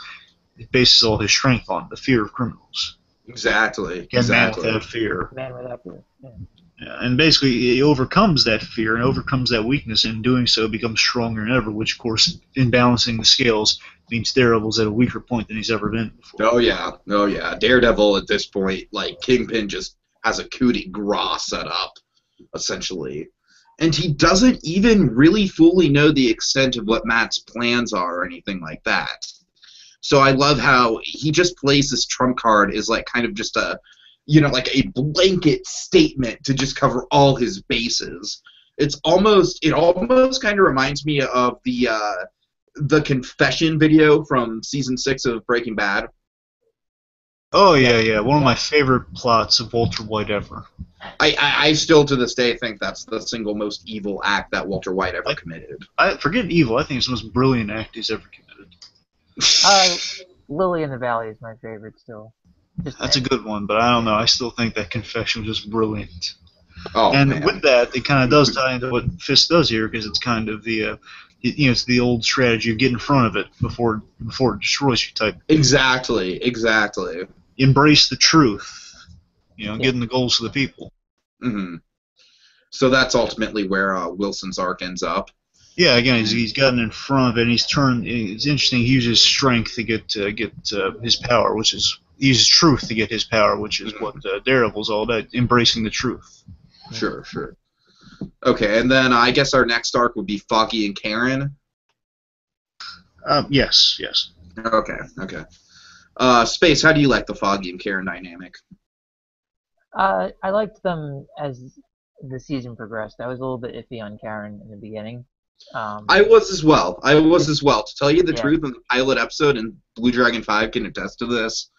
bases all his strength on, the fear of criminals. Exactly. Man without fear. Man without fear. Yeah. Yeah, and basically, he overcomes that fear and overcomes that weakness, and in doing so becomes stronger than ever, which, of course, in balancing the scales, means Daredevil's at a weaker point than he's ever been before. Oh yeah. Daredevil at this point, like Kingpin just has a coup de grace set up, essentially. And he doesn't even really fully know the extent of what Matt's plans are or anything like that. So I love how he just plays this trump card as like kind of just a, like a blanket statement to just cover all his bases. It almost kind of reminds me of the confession video from season 6 of Breaking Bad. Oh yeah. One of my favorite plots of Walter White ever. I still to this day think that's the single most evil act that Walter White ever committed. I forget evil. I think it's the most brilliant act he's ever committed. Lily in the Valley is my favorite still. That's a good one, but I don't know. I still think that confession was just brilliant. Oh, and man. with that, it kind of does tie into what Fisk does here, because it's kind of the, it's the old strategy of get in front of it before it destroys you type. Exactly. Embrace the truth, getting the goals to the people. Mm-hmm. So that's ultimately where Wilson's arc ends up. Yeah, again, he's gotten in front of it, and he's turned. It's interesting. He uses strength to get his power, which is he uses truth to get his power, which is what Daredevil's all about, embracing the truth. Sure. Okay, and then I guess our next arc would be Foggy and Karen. Yes. Okay. Space, how do you like the Foggy and Karen dynamic? I liked them as the season progressed. I was a little bit iffy on Karen in the beginning. I was as well. To tell you the Yeah. truth, in the pilot episode, and BlueDragonfive can attest to this,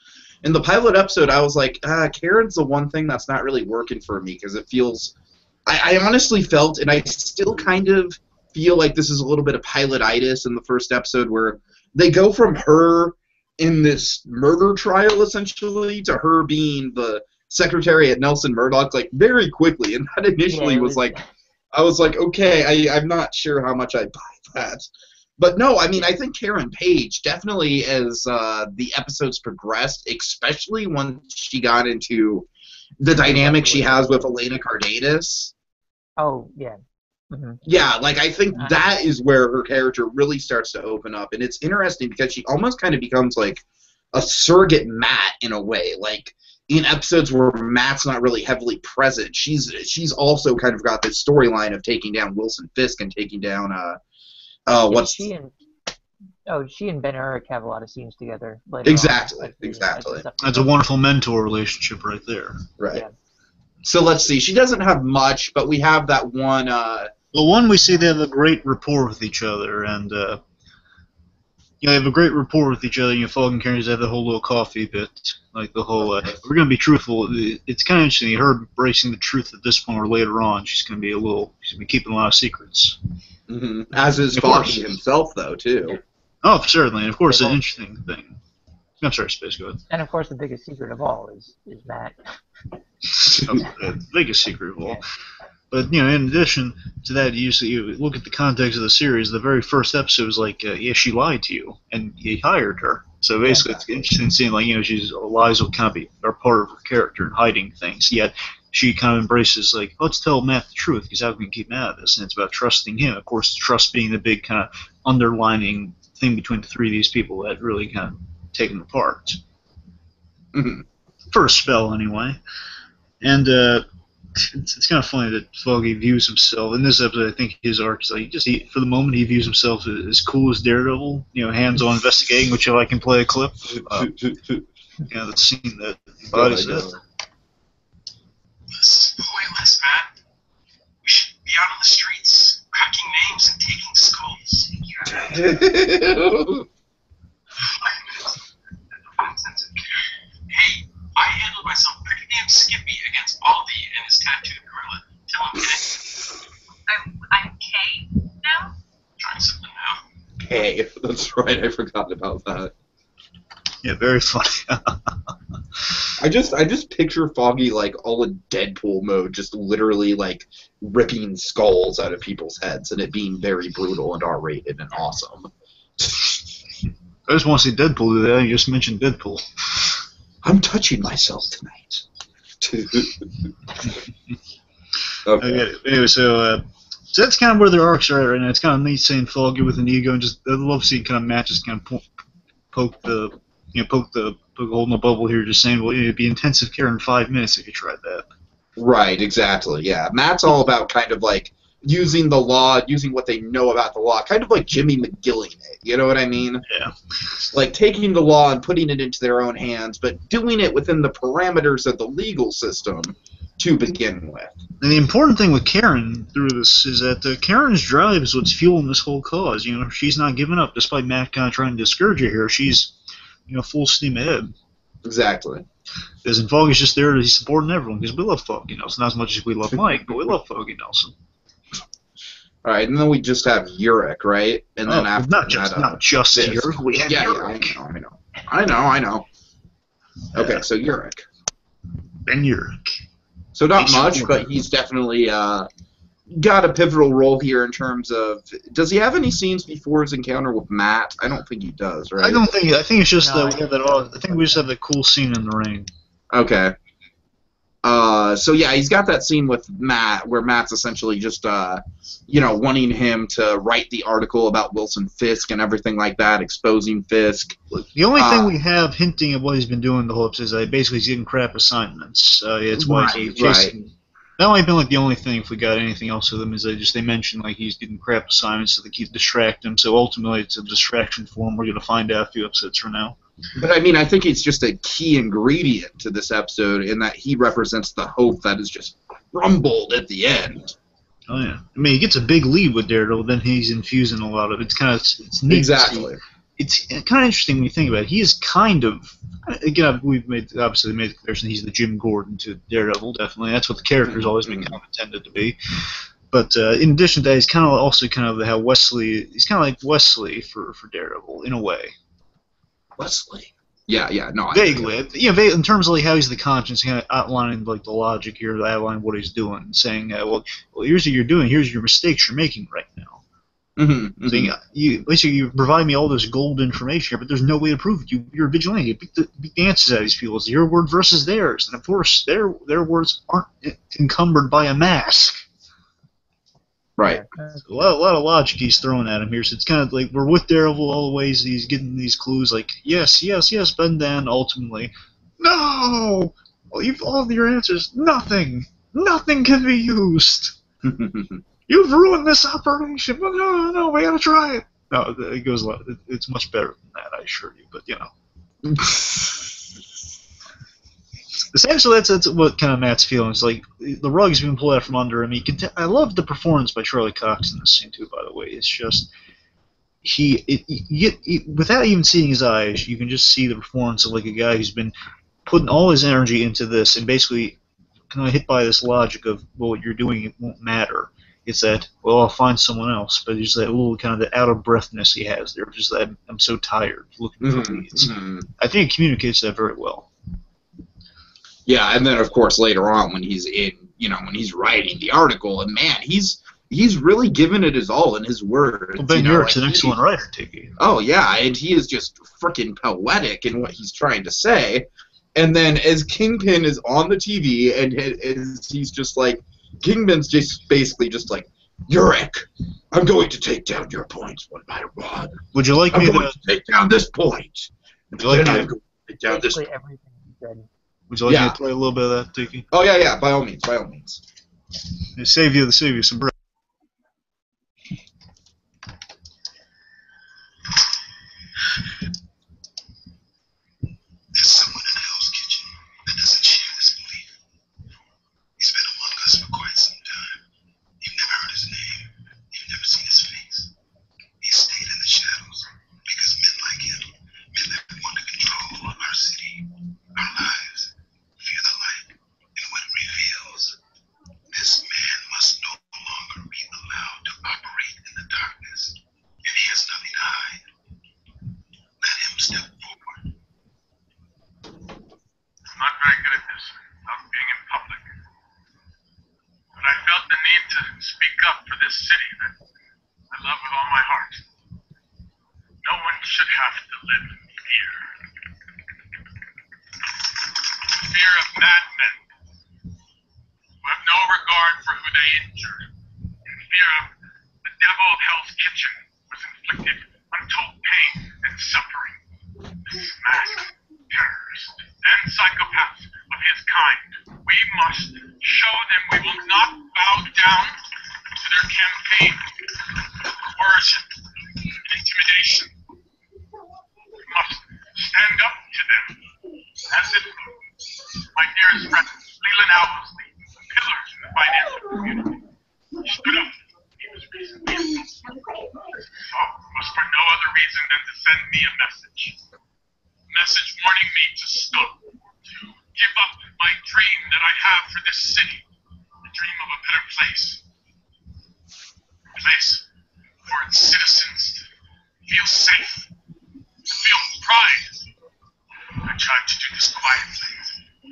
in the pilot episode, I was like, Karen's the one thing that's not really working for me, because it feels... I honestly felt, and I still kind of feel like this is a little bit of pilotitis in the first episode, where they go from her in this murder trial, essentially, to her being the secretary at Nelson Murdoch, like, very quickly, and that initially was like... I was like, okay, I'm not sure how much I buy that. But no, I mean, I think Karen Page, definitely as the episodes progressed, especially once she got into the dynamic she has with Elena Cardenas. Oh, yeah. Mm-hmm. Yeah, like, I think that is where her character really starts to open up. And it's interesting because she almost kind of becomes like a surrogate Matt in a way. Like, in episodes where Matt's not really heavily present, she's also kind of got this storyline of taking down Wilson Fisk and taking down she and Ben Urich have a lot of scenes together later exactly. That's a wonderful mentor relationship right there. Right. Yeah. So let's see. She doesn't have much, but we have that one. The one we see they have a great rapport with each other, and they have a great rapport with each other. Fogg and Karen have the whole little coffee bit, like the whole. We're gonna be truthful. It's kind of interesting. Her embracing the truth at this point, or later on, she's gonna be keeping a lot of secrets. Mm-hmm. As is Foggy himself, though, too. Oh, certainly, and of course, an interesting thing. I'm sorry, Space. Go ahead. And of course, the biggest secret of all is Matt. The biggest secret of all. But in addition to that, you look at the context of the series. The very first episode was like, she lied to you, and you hired her. So basically, it's interesting seeing lies will kind of be are part of her character and hiding things. Yet she kind of embraces like, let's tell Matt the truth, because how can we keep Matt out of this? And it's about trusting him. Of course, trust being the big kind of underlining thing between the three of these people that really kind of take them apart. Mm-hmm. For a spell, anyway. And it's kind of funny that Foggy views himself in this episode. I think his arc is like for the moment he views himself as cool as Daredevil, hands-on investigating. Which if I can play a clip, the scene that embodies that. This is pointless, man. We should be out on the streets, cracking names and taking skulls. Hey, I handled myself pretty damn skippy against Baldy and his tattooed gorilla. Tell him, Kay. I'm Kay now? Trying something now. Kay, that's right, I forgot about that. Yeah, very funny. I just picture Foggy like all in Deadpool mode, just literally like ripping skulls out of people's heads, and it being very brutal and R-rated and awesome. I just want to see Deadpool do that. You just mentioned Deadpool. I'm touching myself tonight. Okay. Anyway, so that's kind of where their arcs are at right now. It's kind of neat seeing Foggy with an ego, and I love seeing kind of Matt just kind of poke a hole in the bubble here, just saying, well, it'd be intensive care in 5 minutes if you tried that. Right, exactly, yeah. Matt's all about kind of like using the law, using what they know about the law, kind of like Jimmy McGilling it, you know what I mean? Yeah. Like taking the law and putting it into their own hands, but doing it within the parameters of the legal system to begin with. And the important thing with Karen through this is that Karen's drive is what's fueling this whole cause. She's not giving up, despite Matt kind of trying to discourage her here. She's, full steam ahead. Exactly. Because Foggy's just there to support everyone, because we love Foggy Nelson. Not as much as we love Mike, but we love Foggy Nelson. All right, and then we just have Urich, right? And then after not just Urich, we have Urich. I know. Okay, so Urich. Ben Urich. So not much, but he's definitely got a pivotal role here in terms of... Does he have any scenes before his encounter with Matt? I don't think he does, right? I think it's just that we have that all... I think we just have that cool scene in the rain. Okay. So yeah, he's got that scene with Matt where Matt's essentially just, wanting him to write the article about Wilson Fisk and everything like that, exposing Fisk. The only thing we have hinting of what he's been doing the whole episode is that basically he's getting crap assignments. It's why he's chasing. Right. That might have been like the only thing if we got anything else with him is they mentioned like he's getting crap assignments so they keep distracting him. So ultimately it's a distraction for him. We're going to find out a few episodes from now. But I mean, I think it's just a key ingredient to this episode in that he represents the hope that is just crumbled at the end. Oh yeah, I mean, he gets a big lead with Daredevil, then he's infusing a lot of it. It's neat. Exactly. It's kind of interesting when you think about it. He is kind of, again, we've obviously made the comparison. He's the Jim Gordon to Daredevil, definitely. That's what the character's always been kind of intended to be. But in addition to that, he's kind of also kind of how Wesley. He's kind of like Wesley for Daredevil in a way. Wesley. Yeah, no. Vaguely, in terms of like how he's the conscience, kind of outlining like the logic here, outlining what he's doing, saying, well, here's what you're doing, here's your mistakes you're making right now. Mm-hmm, Saying, basically, you provide me all this gold information here, but there's no way to prove it. You're a vigilante. You beat the answers out of these people. It's your word versus theirs, and of course, their words aren't encumbered by a mask. Right. A lot of logic he's throwing at him here. So it's kind of like we're with Daredevil all the ways. He's getting these clues like, yes, but then ultimately, no! Well, all of your answers, nothing can be used. You've ruined this operation. Well, no, we gotta try it. No, it goes. It's much better than that, I assure you. But essentially, that's what kind of Matt's feeling. It's like the rug's been pulled out from under him. I love the performance by Charlie Cox in this scene too. By the way, it's just without even seeing his eyes, you can just see the performance of like a guy who's been putting all his energy into this, and basically kind of hit by this logic of, well, what you're doing, it won't matter. It's that, well, I'll find someone else, but there's that little kind of the out of breathness he has there, just that I'm so tired looking for leads. I think it communicates that very well. Yeah, and then of course later on when he's when he's writing the article, and man, he's really given it his all in his words. Well, Ben Urich's an excellent writer, Tiki. Oh yeah, and he is just freaking poetic in what he's trying to say. And then as Kingpin is on the TV, and he's just like, Kingpin's just basically just like, Urich, I'm going to take down your points one by one. Would you like I'm me going to take down this point. Would you like me to take down this point? Everything he said. Would you like me to play a little bit of that, Tiki? Oh yeah, by all means. Save you some breath. There's someone in Hell's Kitchen that doesn't share this belief. He's been among us for quite some time. You've never heard his name. You've never seen his face. He stayed in the shadows because men like him, men that want to control our city, our lives, fear the light and what it reveals. This man must no longer be allowed to operate in the darkness. If he has nothing to hide, let him step forward. I'm not very good at this, not being in public. But I felt the need to speak up for this city that I love with all my heart. No one should have to live in fear. Fear of madmen who have no regard for who they injure. In fear of the devil of Hell's Kitchen was inflicted untold pain and suffering. This masked terrorist and psychopaths of his kind. We must show them we will not bow down to their campaign, coercion, and intimidation. We must stand up to them. As it my dearest friend, Leland Owlsley, a pillar in the financial community, stood up. He was recently was for no other reason than to send me a message. A message warning me to stop, to give up my dream that I have for this city, the dream of a better place. A place for its citizens to feel safe, to feel pride. I tried to do this quietly,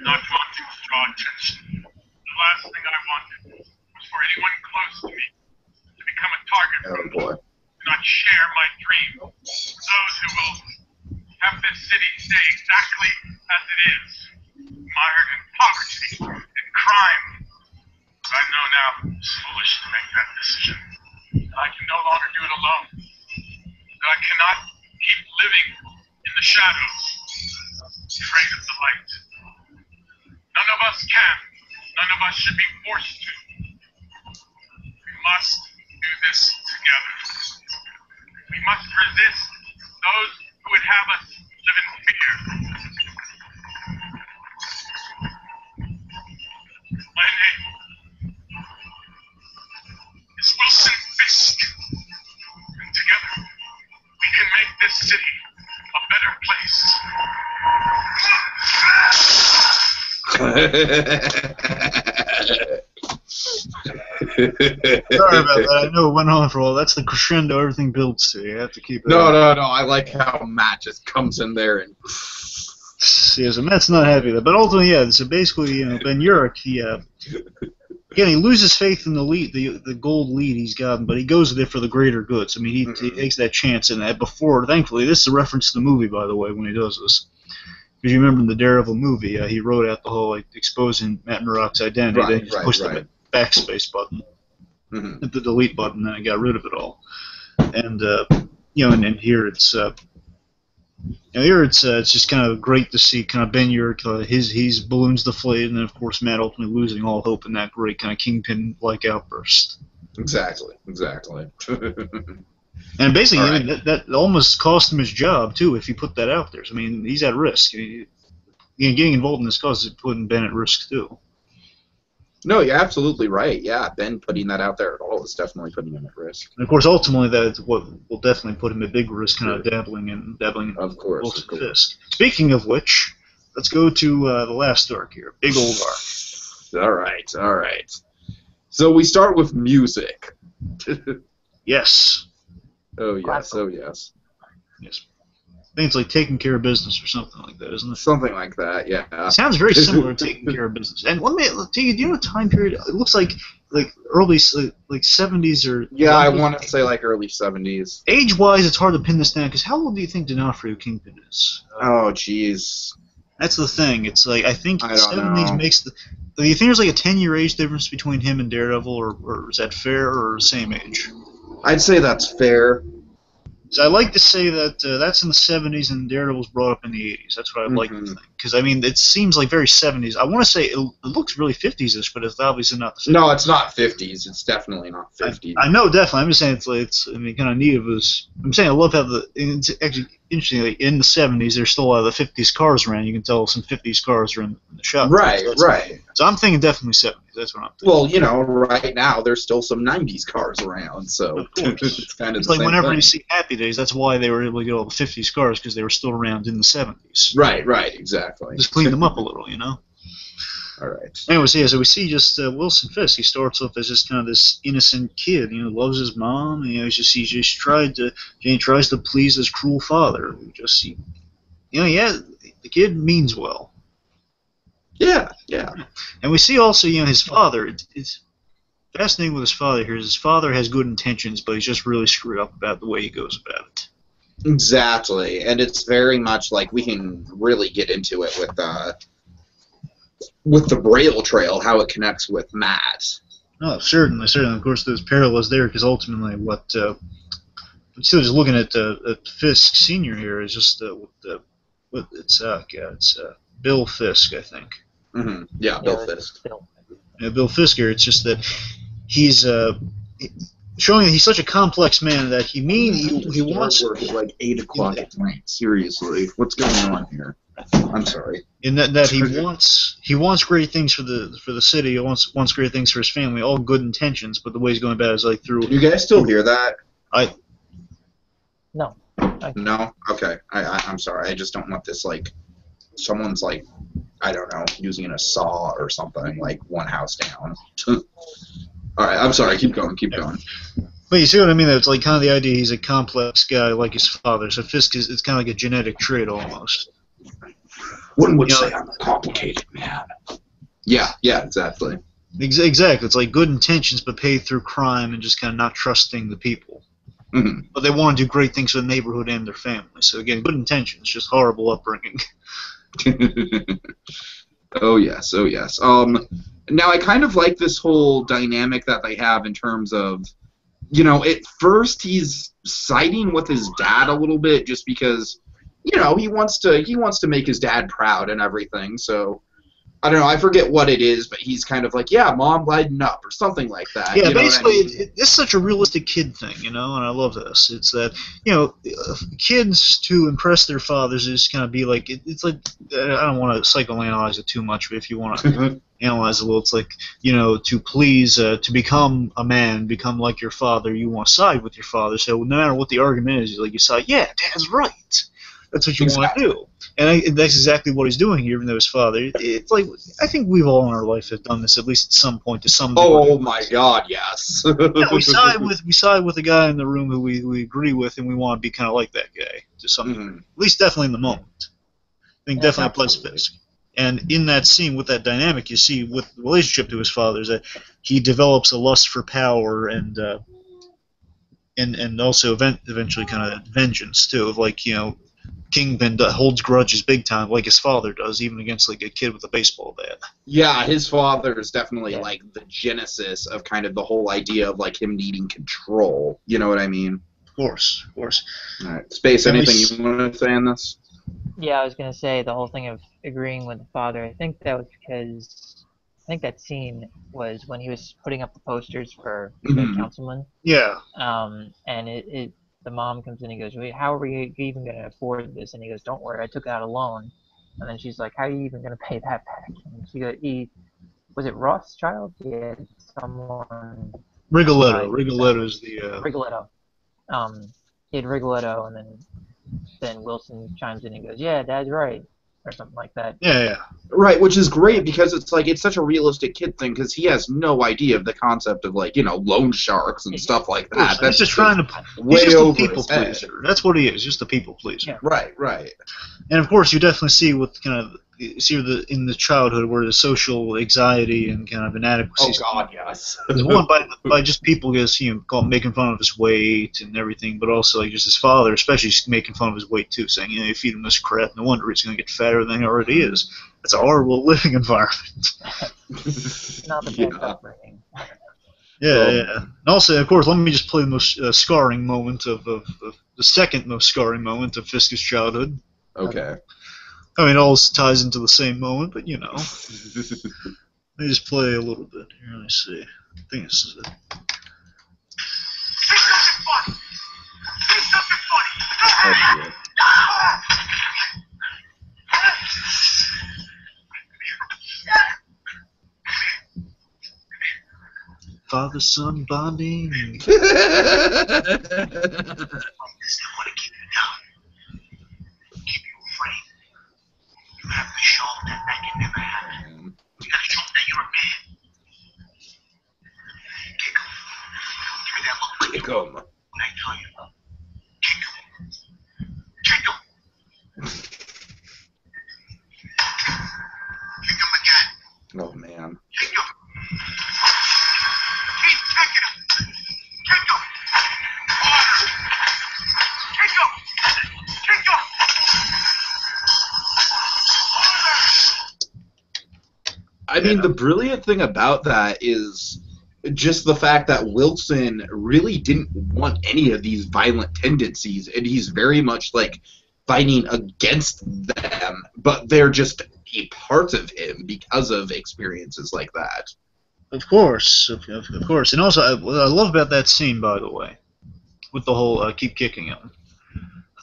not wanting to draw attention. The last thing I wanted was for anyone close to me to become a target to not share my dream. Those who will have this city stay exactly as it is, mired in poverty and crime. But I know now it's foolish to make that decision. I can no longer do it alone. That I cannot keep living in the shadows, afraid of the light. None of us can. None of us should be forced to. We must do this together. We must resist those who would have us live in fear. My name is Wilson Fisk. And together, we can make this city a better place. Sorry about that. I know it went on for a while. That's the crescendo everything builds to. You have to keep it No, up. no. I like how Matt just comes in there and. Yeah, so Matt's not happy with that. But ultimately, yeah, so basically, Ben Urich, again, he loses faith in the lead, the gold lead he's gotten, but he goes with it for the greater good. So, I mean, he takes that chance. And before, thankfully, this is a reference to the movie, by the way, when he does this. Because you remember in the Daredevil movie, he wrote out the whole, exposing Matt Murdock's identity. Then he just pushed the backspace button, the delete button, and he got rid of it all. And, and here it's... here it's just kind of great to see kind of Ben Urich, he's balloons deflated, and then of course Matt ultimately losing all hope in that great kind of Kingpin-like outburst. Exactly. And basically, Right. I mean, that almost cost him his job too if he put that out there. So, I mean, he's at risk. Getting involved in this cause is putting Ben at risk too. No, you're absolutely right. Yeah, Ben putting that out there at all is definitely putting him at risk. And of course, ultimately, that's what will definitely put him at big risk, kind of dabbling in Of course. Wilson Fisk. Speaking of which, let's go to the last arc here, big old arc. All right. So we start with music. Yes. Oh yes. Yes. I think it's like Taking Care of Business or something like that, isn't it? Something like that. Yeah. It sounds very similar to Taking Care of Business. And let me tell you, do you know what time period? It looks like early 70s or... Yeah, I want to say like early 70s. Age-wise, it's hard to pin this down, because how old do you think D'Onofrio Kingpin is? Oh, jeez. That's the thing. It's like, I think I the don't 70s know. makes the... Do you think there's like a 10-year age difference between him and Daredevil, or is that fair, or the same age? I'd say that's fair. So I like to say that that's in the 70s and Daredevil's brought up in the 80s. That's what I'd like to think. Because, I mean, it seems like very 70s. I want to say it looks really 50s-ish, but it's obviously not the 50s. No, it's not 50s. It's definitely not 50s. I know, definitely. I'm just saying kind of neat of us. I'm saying I love how it's actually interesting, like, in the 70s, there's still a lot of the 50s cars around. You can tell some 50s cars are in the shop. Right. So I'm thinking definitely 70s. That's what I'm thinking. Well, right now there's still some 90s cars around, so it's kind of It's the like same whenever thing. you see Happy Days, that's why they were able to get all the 50s cars, because they were still around in the 70s. Right, exactly. Just clean them up a little, All right. Anyways, yeah, so we see just Wilson Fisk. He starts off as just kind of this innocent kid, loves his mom. He tries to please his cruel father. The kid means well. Yeah. And we see also, his father. It's fascinating with his father here. His father has good intentions, but he's just really screwed up about the way he goes about it. Exactly, and it's very much like we can really get into it with the Braille Trail, how it connects with Matt. Oh, certainly. Of course, there's parallels there, because ultimately still just looking at Fisk Sr. here is just it's Bill Fisk, I think. Mm-hmm. Yeah, Bill Fisk. Bill Fisk here, it's just that he's showing that he's such a complex man that he wants... Work at like 8 o'clock at night. Seriously, what's going on here? I'm sorry. In that he wants great things for the city. He wants great things for his family. All good intentions, but the way he's going about it is like through. You guys still hear that? No. No. Okay. I'm sorry. I just don't want this someone's I don't know, using a saw or something one house down. All right. I'm sorry. Keep going. But you see what I mean? It's kind of the idea he's a complex guy like his father. So Fisk it's kind of like a genetic trait almost. One would say I'm a complicated man. Yeah, exactly. Exactly. It's like good intentions, but paid through crime and just kind of not trusting the people. Mm-hmm. But they want to do great things for the neighborhood and their family. So again, good intentions, just horrible upbringing. Oh yes. Now I kind of like this whole dynamic that they have in terms of, at first he's siding with his dad a little bit just because, he wants to make his dad proud and everything. So, I don't know, I forget what it is, but he's kind of like, yeah, Mom, lighten up, or something like that. Yeah, you know basically, what I mean? it's such a realistic kid thing, and I love this. It's that, kids to impress their fathers is kind of be like, it's like, I don't want to psychoanalyze it too much, but if you want to analyze it a little, it's like, to please, to become a man, become like your father, you want to side with your father, so no matter what the argument is, you side, yeah, Dad's right. That's what you want to do. And that's exactly what he's doing here, even though his father. It's like, I think we've all in our life have done this at least at some point to some degree. Oh my God, yes. We side with the guy in the room who we agree with, and we want to be kind of like that guy to some degree. At least definitely in the moment. I think definitely applies to Fisk. And in that scene, with that dynamic, you see with the relationship to his father is that he develops a lust for power and also eventually kind of vengeance too, of Kingpin holds grudges big time, like his father does, even against a kid with a baseball bat. Yeah, his father is definitely the genesis of kind of the whole idea of him needing control. You know what I mean? Of course. All right, Space. Anything you want to say on this? Yeah, I was gonna say the whole thing of agreeing with the father. I think that was because that scene was when he was putting up the posters for the councilman. Yeah. And the mom comes in and goes, "Wait, how are we even going to afford this?" And he goes, "Don't worry, I took out a loan." And then she's like, "How are you even going to pay that back?" And she goes, was it Rothschild? He had someone... Rigoletto. Rigoletto's the... Rigoletto. He had Rigoletto, and then Wilson chimes in and goes, "Yeah, Dad's right," or something like that. Yeah. Right, which is great because it's such a realistic kid thing because he has no idea of the concept of loan sharks and stuff like that. That's just trying to way he's just over a people his head. pleaser. That's what he is, just a people pleaser. Yeah. Right. And of course, you definitely see in the childhood where the social anxiety and kind of inadequacy. Oh God, yes. One by just people just making fun of his weight and everything, but also just his father, especially making fun of his weight too, saying you feed him this crap, no wonder he's going to get fatter than he already is. It's a horrible living environment. Not the best upbringing. Yeah. And also, of course, let me just play the most scarring moment of the second most scarring moment of Fisk's childhood. Okay. I mean, it all ties into the same moment, but Let me just play a little bit here. Let me see. I think this is it. Say something funny. Say something funny. Father-son bonding. This is what I keep you down. Keep you afraid. You have to show them that can never happen. You gotta show them that you're a man. Kick him. Give me that look. Kick him. When I tell you, kick him. Kick him. Kick him again. Oh man. Kick him. Keep kicking him. Kick him. Harder. Kick him. Kick him. I mean, the brilliant thing about that is just the fact that Wilson really didn't want any of these violent tendencies, and he's very much fighting against them, but they're just a part of him because of experiences like that. Of course. And also, what I love about that scene, by the way, with the whole keep kicking him.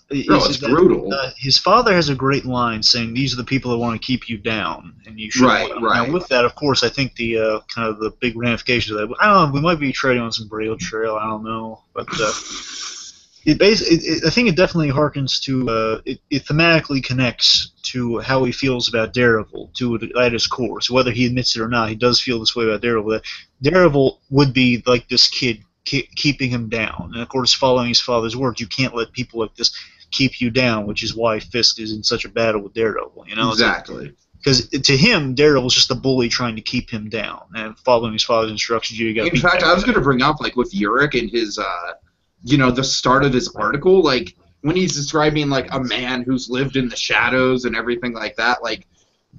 It's brutal. His father has a great line saying, "These are the people that want to keep you down, and you should." Right. Now, with that, of course, I think the kind of the big ramifications of that. I don't know. We might be treading on some rail trail. I don't know, but I think it definitely harkens to. It thematically connects to how he feels about Daredevil at his core. So whether he admits it or not, he does feel this way about Daredevil. That Daredevil would be like this kid keeping him down, and of course, following his father's words, you can't let people like this keep you down, which is why Fisk is in such a battle with Daredevil. Exactly. Because to him, Daredevil's just a bully trying to keep him down, and following his father's instructions, you got to. In fact, I was going to bring up with Yurik and his, the start of his article, when he's describing a man who's lived in the shadows and everything like that.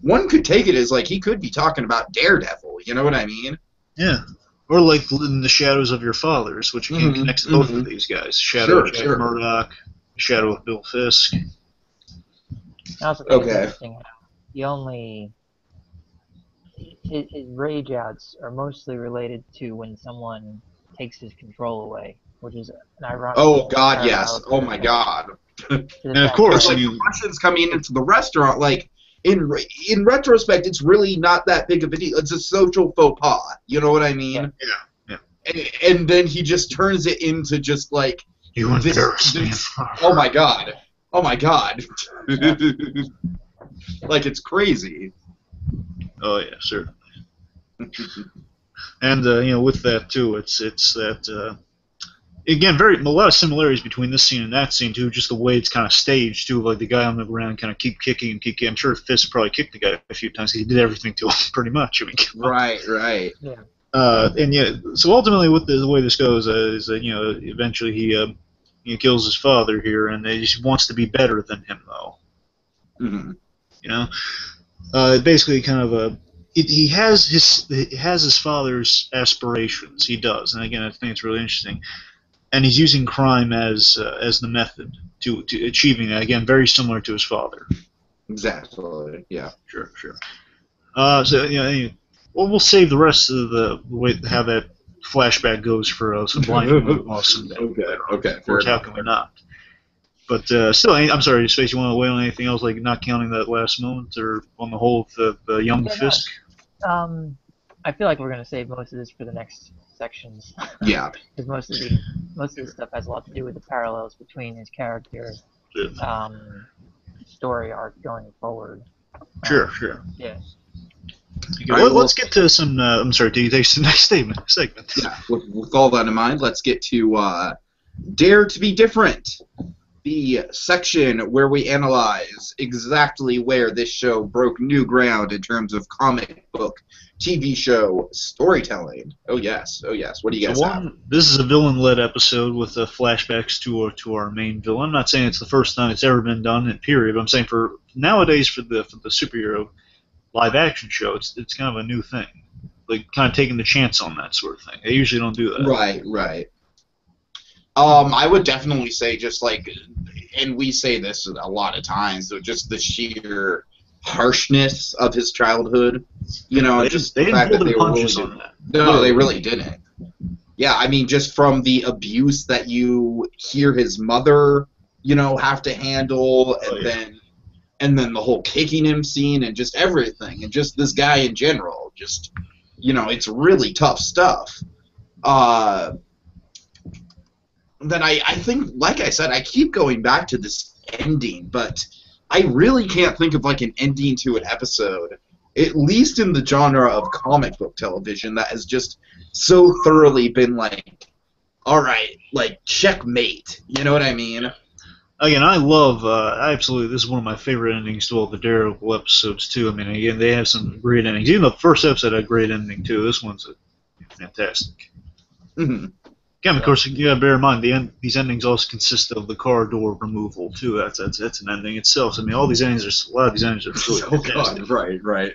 One could take it as he could be talking about Daredevil. You know what I mean? Yeah. Or in the shadows of your fathers, which connects both of these guys. Shadow of Jack Murdock, Shadow of Bill Fisk. I also think it's interesting how he only his rage outs are mostly related to when someone takes his control away, which is an ironic. Oh God, parallel yes. Oh my God. to the And of fact course, that, Like the Russians coming into the restaurant, like in retrospect, it's really not that big of a deal. It's a social faux pas. You know what I mean? Yeah. And then he just turns it into just like You embarrassed me. oh my God. Oh my God. Like it's crazy. Oh yeah, certainly. And with that too, it's that again, a lot of similarities between this scene and that scene too. Just the way it's kind of staged too, like the guy on the ground kind of keep kicking and kicking. I'm sure Fist probably kicked the guy a few times. He did everything to him pretty much. I mean, Right. yeah. And so ultimately, with the way this goes is that eventually he kills his father here, and he just wants to be better than him though. Mm-hmm. Basically, kind of he has his father's aspirations. He does, and again, I think it's really interesting. And he's using crime as the method to achieving that. Again, very similar to his father. Exactly. Yeah. Sure. So we'll save the rest of the way how that flashback goes for some blindingly awesome. Okay. Of course, how can we not? But still, I'm sorry, Space. You want to weigh on anything else, like not counting that last moment, or on the whole, the young Yeah, Fisk? I feel like we're gonna save most of this for the next sections. Yeah. Because most of the stuff has a lot to do with the parallels between his character, story arc going forward. Sure. Yeah. Let's get to some. I'm sorry. Do you take the next segment? Yeah. With all that in mind, let's get to Dare to be Different, the section where we analyze exactly where this show broke new ground in terms of comic book, TV show storytelling. Oh yes. What do you guys have? This is a villain-led episode with flashbacks to our main villain. I'm not saying it's the first time it's ever been done in period, but I'm saying for nowadays for the superhero live-action show, it's kind of a new thing, like kind of taking the chance on that sort of thing. They usually don't do that. Right. I would definitely say just like, and we say this a lot of times, so just the sheer harshness of his childhood, just the fact that they were really on that. No, they really didn't. Yeah, I mean, just from the abuse that you hear his mother, have to handle, and then the whole kicking him scene, and just everything, and just this guy in general, just, it's really tough stuff. Then I think, like I said, I keep going back to this ending, but I really can't think of like an ending to an episode, at least in the genre of comic book television, that has just so thoroughly been like, all right, like checkmate. You know what I mean? Again, I love, absolutely, this is one of my favorite endings to all the Daredevil episodes, too. I mean, again, they have some great endings. Even the first episode had a great ending, too. This one's fantastic. Mm-hmm. Again, of course, you gotta bear in mind these endings also consist of the car door removal too. That's an ending itself. So, I mean, a lot of these endings are really fantastic. Right.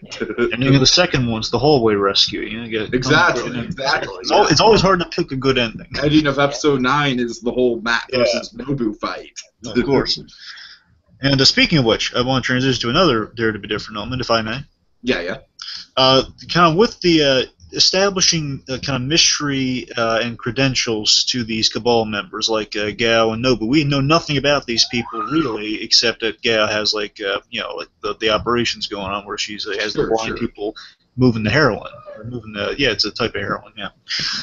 And the second one's the hallway rescue. You get exactly. It's always hard to pick a good ending. Ending of episode 9 is the whole Matt versus Nobu fight. Of course. And speaking of which, I want to transition to another Dare to be Different element, if I may. Yeah. Kind of with the establishing kind of mystery and credentials to these Cabal members like Gao and Nobu. We know nothing about these people really, except that Gao has like the operations going on where she has the blind people moving the heroin, or moving it's a type of heroin, yeah.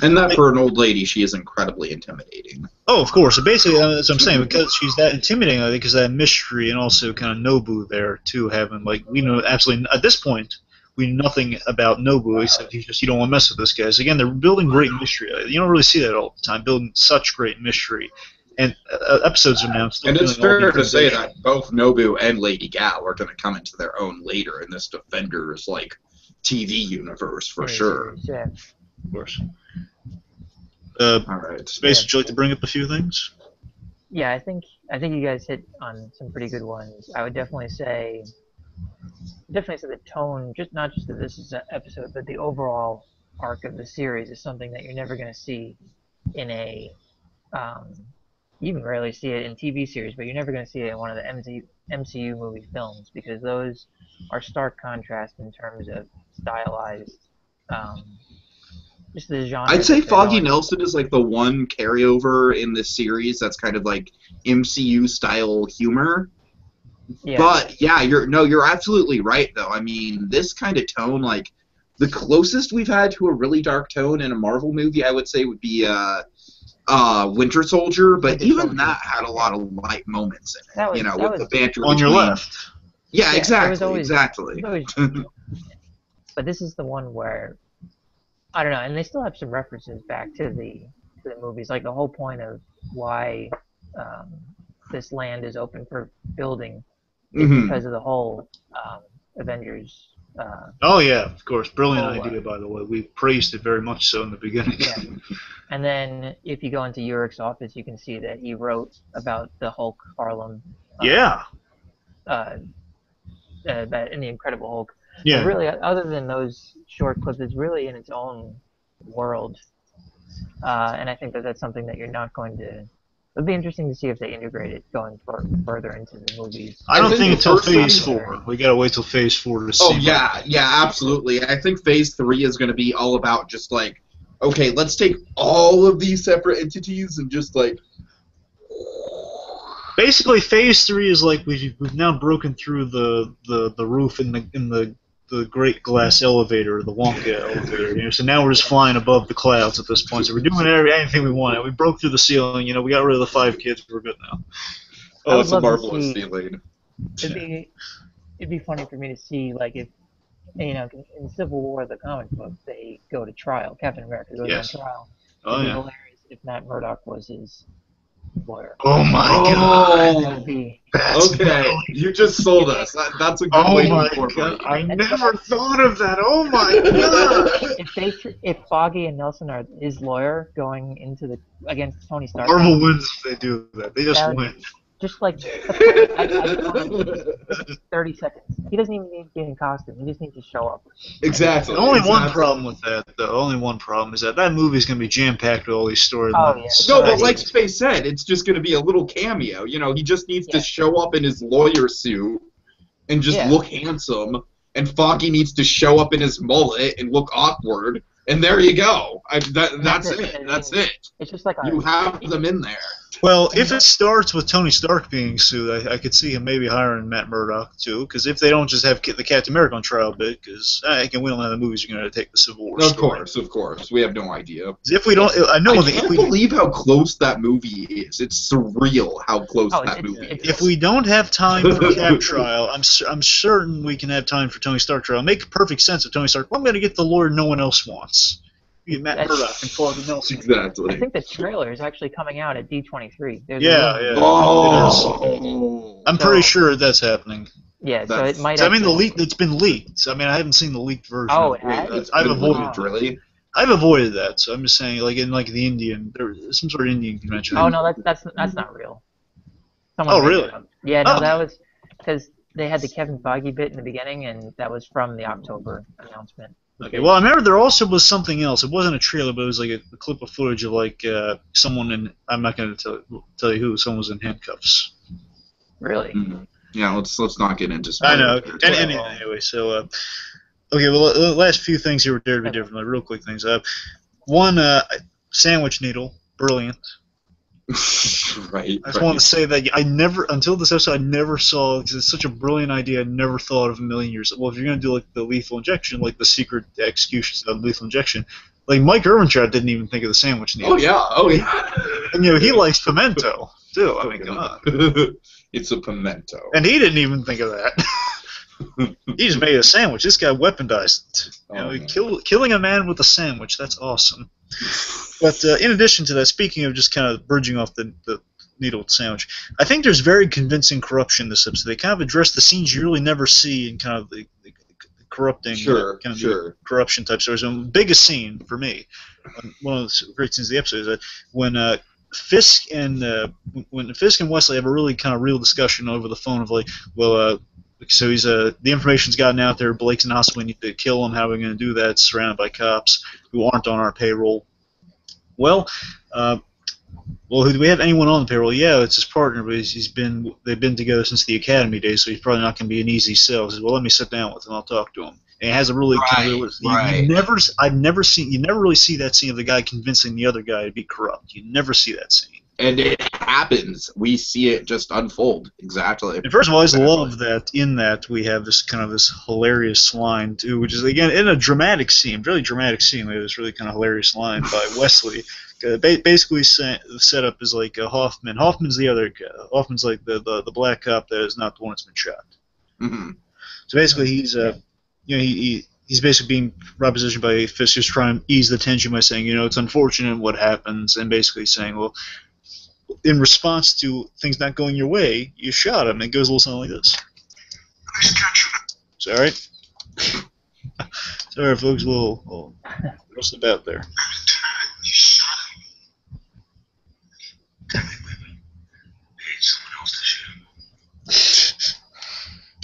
And that for an old lady, she is incredibly intimidating. Oh, of course. So basically, that's what I'm saying, because she's that intimidating, I think, is that mystery, and also kind of Nobu there too, having like we know absolutely at this point. We know nothing about Nobu except you don't want to mess with this guy. So again, they're building great mystery. You don't really see that all the time, building such great mystery. And episodes are now still. And it's fair to say that both Nobu and Lady Gao are going to come into their own later in this Defenders TV universe for sure. Yeah. Of course. All right. Space, would you like to bring up a few things? Yeah, I think you guys hit on some pretty good ones. I would definitely say the tone, not just of this episode, but the overall arc of the series is something that you're never going to see in a You even rarely see it in TV series, but you're never going to see it in one of the MCU movie films because those are stark contrast in terms of stylized, um, just the genre. I'd say that they're Foggy going Nelson is like the one carryover in this series that's kind of like MCU style humor. Yeah. But yeah, you're absolutely right though. I mean, this kind of tone, like the closest we've had to a really dark tone in a Marvel movie, I would say would be Winter Soldier, but Winter even Soldier. that had a lot of light moments in it. That was- you know, that with was- the banter On your between- left. Yeah, Yeah, exactly, it was always- exactly. It was but this is the one where I don't know, and they still have some references back to the movies, like the whole point of why this land is open for building is Mhm. because of the whole Avengers. Oh yeah, of course. Brilliant Oh, idea, by the way. We praised it very much so in the beginning. Yeah. And then if you go into Urich's office, you can see that he wrote about the Hulk Harlem. Yeah. That in the Incredible Hulk. Yeah. But really, other than those short clips, it's really in its own world. And I think that that's something that you're not going to. It'd be interesting to see if they integrate it going further into the movies. I don't I think think the until first Phase time- 4. We gotta wait till Phase 4 to see. Oh yeah, absolutely. I think Phase 3 is going to be all about just like, okay, let's take all of these separate entities and just like. Basically, Phase 3 is like we've now broken through the roof in the great glass elevator, the Wonka elevator. You know, so now we're just flying above the clouds at this point. So we're doing anything we want. We broke through the ceiling. You know, we got rid of the 5 kids. We're good now. I Oh, would it's a love to marvelous see- feeling. It'd be funny for me to see, like, if, you know, in Civil War, the comic book, they go to trial. Captain America goes Yes. on trial. Oh It'd be yeah. hilarious if Matt Murdock was his lawyer. Oh my God. That would be. That's Okay, you just sold us. That's a good Oh way to my incorporate. God! I That's never thought of that. Oh my God! If Foggy and Nelson are his lawyer going into against Tony Stark, Marvel wins if they do that. They just That- win. just like I 30 seconds. He doesn't even need to get in costume. He just needs to show up. Exactly. Only one exactly. problem with that, though. Only one problem is that movie's going to be jam-packed with all these storylines. Oh, yeah. No, but Right. like Space said, it's just going to be a little cameo. You know, he just needs to Yeah. show up in his lawyer suit and just Yeah. look handsome, and Foggy needs to show up in his mullet and look awkward, and there you go. That's it. That's it. It's just like You have them in there. Well, if it starts with Tony Stark being sued, I could see him maybe hiring Matt Murdock, too, because if they don't just have the Captain America on trial bit, because we don't know the movies are going to take the Civil War Of story. course. We have no idea. If we don't, I know I that can't believe how close that movie is. It's surreal how close Oh, that it's- movie it's- is. if we don't have time for Cap trial, I'm certain we can have time for Tony Stark trial. Make perfect sense of Tony Stark. Well, I'm going to get the lawyer no one else wants. You get Matt That's- Murdock and Foggy Nelson. I Exactly. think the trailer is actually coming out at D23. There's Yeah, a yeah. Oh. I'm pretty sure that's happening. Yeah, so That's- it might. So, I mean, actually- it's been leaked. I mean, I haven't seen the leaked version. Oh, of it has? It's I've been avoided. leaked, really? I've avoided that. So I'm just saying, like in the Indian, there's some sort of Indian convention. Oh no, that's not real. Someone Oh, made really? that up. Yeah, no, Oh. that was because they had the Kevin Feige bit in the beginning, and that was from the October announcement. Okay. Well, I remember there also was something else. It wasn't a trailer, but it was like a clip of footage of like someone in. I'm not going to tell you who. Someone was in handcuffs. Really? Mhm. Yeah, let's not get into I know. spoilers. Anyway, so okay. Well, the last few things here were Daredevil different. Like, real quick things. One sandwich needle, brilliant. Right. I just want to say that until this episode, I never saw, because it's such a brilliant idea, I never thought of in a million years. Well, if you're going to do like the lethal injection, like the secret execution of lethal injection, like Mike Ehrmantraut didn't even think of the sandwich needle. Oh yeah. And he likes pimento, too. I mean, come on. It's a pimento. And he didn't even think of that. He just made a sandwich. This guy weaponized it. Killing a man with a sandwich, that's awesome. But in addition to that, speaking of just kind of bridging off the needle sandwich, I think there's very convincing corruption in this episode. They kind of address the scenes you really never see in kind of the corrupting, the corruption type stories. And the biggest scene for me, one of the great scenes of the episode, is that when Fisk and Wesley have a really kind of real discussion over the phone of like, well, so he's the information's gotten out there. Blake's in the hospital. We need to kill him. How are we going to do that? Surrounded by cops who aren't on our payroll. Well, well, do we have anyone on the payroll? Yeah, it's his partner, but they've been together since the academy days, so he's probably not going to be an easy sell. He says, well, let me sit down with him. I'll talk to him. And it has a really Right. you never really see that scene of the guy convincing the other guy to be corrupt. You never see that scene. And it happens. We see it just unfold. Exactly. And first of all, I just love that in that we have this kind of this hilarious line too, which is again in a dramatic scene, really dramatic scene. We have this really kind of hilarious line by Wesley. Basically, the setup is like Hoffman. Hoffman's the other guy. Hoffman's like the black cop that is not the one that's been shot. Mm-hmm. So basically, he's he's basically being propositioned by Fisk, just trying to ease the tension by saying, it's unfortunate what happens, and basically saying, well, in response to things not going your way, you shot him. It goes a little something like this. Nice catch. Sorry. Sorry, folks. A little what's about there? You shot him. Damn it, we paid someone else to shoot him.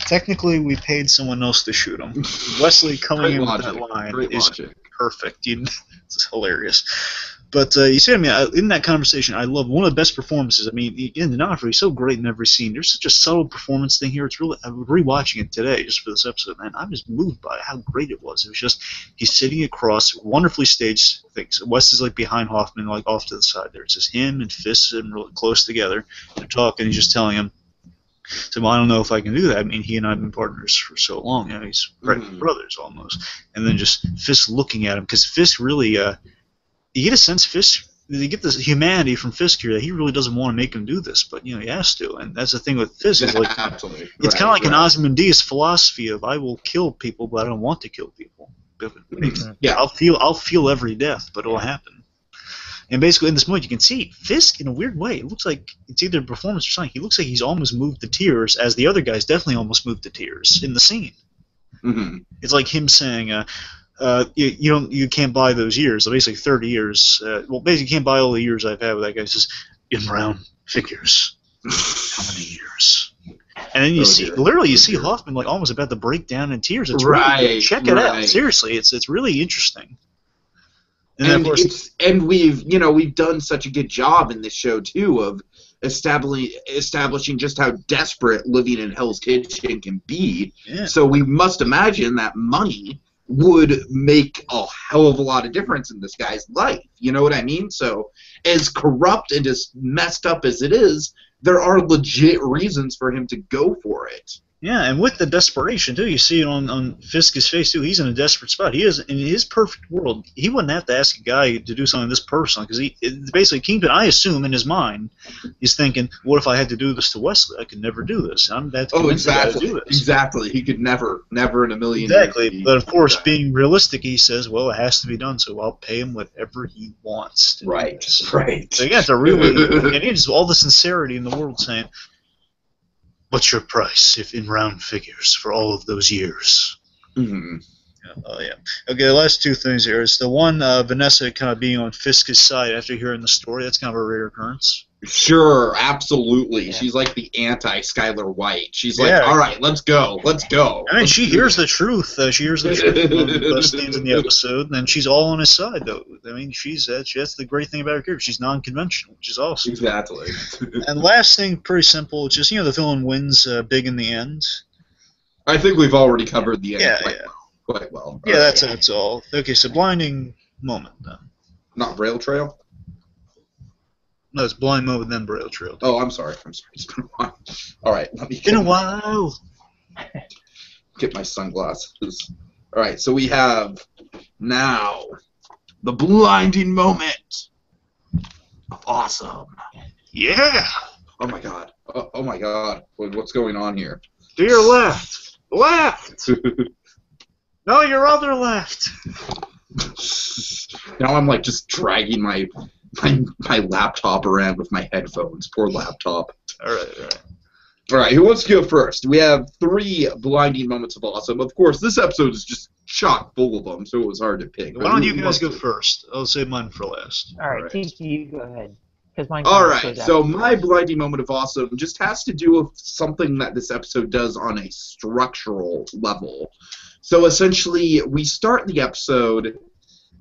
Technically, we paid someone else to shoot him. Wesley coming in with that line is perfect. It's hilarious. But you see, in that conversation, I love one of the best performances. In the Noffer, he's so great in every scene. There's such a subtle performance thing here. It's really, I'm rewatching it today just for this episode, man. I'm just moved by how great it was. It was just, he's sitting across, wonderfully staged things. Wes is like behind Hoffman, like off to the side there. It's just him and Fisk sitting really close together. They're talking. He's just telling him, so, well, I don't know if I can do that. He and I have been partners for so long. He's brothers almost. And then just Fisk looking at him, because Fisk really, you get a sense you get this humanity from Fisk here that he really doesn't want to make him do this, but he has to. And that's the thing with Fisk is like, absolutely. It's kind of like an Ozymandias philosophy of I will kill people, but I don't want to kill people. Yeah, I'll feel every death, but it'll happen. And basically, in this moment, you can see Fisk, in a weird way, it looks like it's either performance or something. He looks like he's almost moved to tears, as the other guys definitely almost moved to tears in the scene. Mm-hmm. It's like him saying, you can't buy those years. So basically, 30 years. Basically, you can't buy all the years I've had with that guy. He says, in round figures, how many years? And then you see Hoffman like almost about to break down in tears. It's really, check it out. Seriously, it's really interesting. And we've done such a good job in this show too of establishing just how desperate living in Hell's Kitchen can be. Yeah. So we must imagine that money would make a hell of a lot of difference in this guy's life. You know what I mean? So as corrupt and as messed up as it is, there are legit reasons for him to go for it. Yeah, and with the desperation, too, you see it on Fisk's face, too. He's in a desperate spot. He is, in his perfect world, he wouldn't have to ask a guy to do something this personal, because basically, Kingpin, I assume, in his mind, he's thinking, what if I had to do this to Wesley? I could never do this. I'm that convinced I gotta do this. Exactly. He could never in a million Exactly. years. But, of course, being realistic, he says, well, it has to be done, so I'll pay him whatever he wants to do this. Right. So you got to really, and it's all the sincerity in the world saying, what's your price, if in round figures, for all of those years? Mm-hmm. Yeah. Okay, the last two things here is the one, Vanessa kind of being on Fisk's side after hearing the story. That's kind of a rare occurrence. Sure, absolutely. Yeah. She's like the anti-Skylar White. She's like, all right, let's go. She hears the truth. She hears the truth of the scenes in the episode, and she's all on his side, though. That's the great thing about her character. She's non-conventional, which is awesome. Exactly. And last thing, pretty simple. It's just, the villain wins big in the end. I think we've already covered the end quite well. Yeah, that's all. Okay, so blinding moment, then. Not Braille Trail? No, it's blind moment, then Braille Trail. Oh, I'm sorry. It's been a while. All right. It's been a while. Get my sunglasses. All right, so we have now the blinding moment of awesome. Yeah. Oh my god. Oh my god. What's going on here? To your left. Left. No, your other left. Now I'm like just dragging my laptop around with my headphones. Poor laptop. All right. All right, who wants to go first? We have 3 blinding moments of awesome. Of course, this episode is just chock full of them, so it was hard to pick. Why don't you guys go first? I'll save mine for last. All right, Tiki, you go ahead. All right, so my blinding moment of awesome just has to do with something that this episode does on a structural level. So essentially, we start the episode,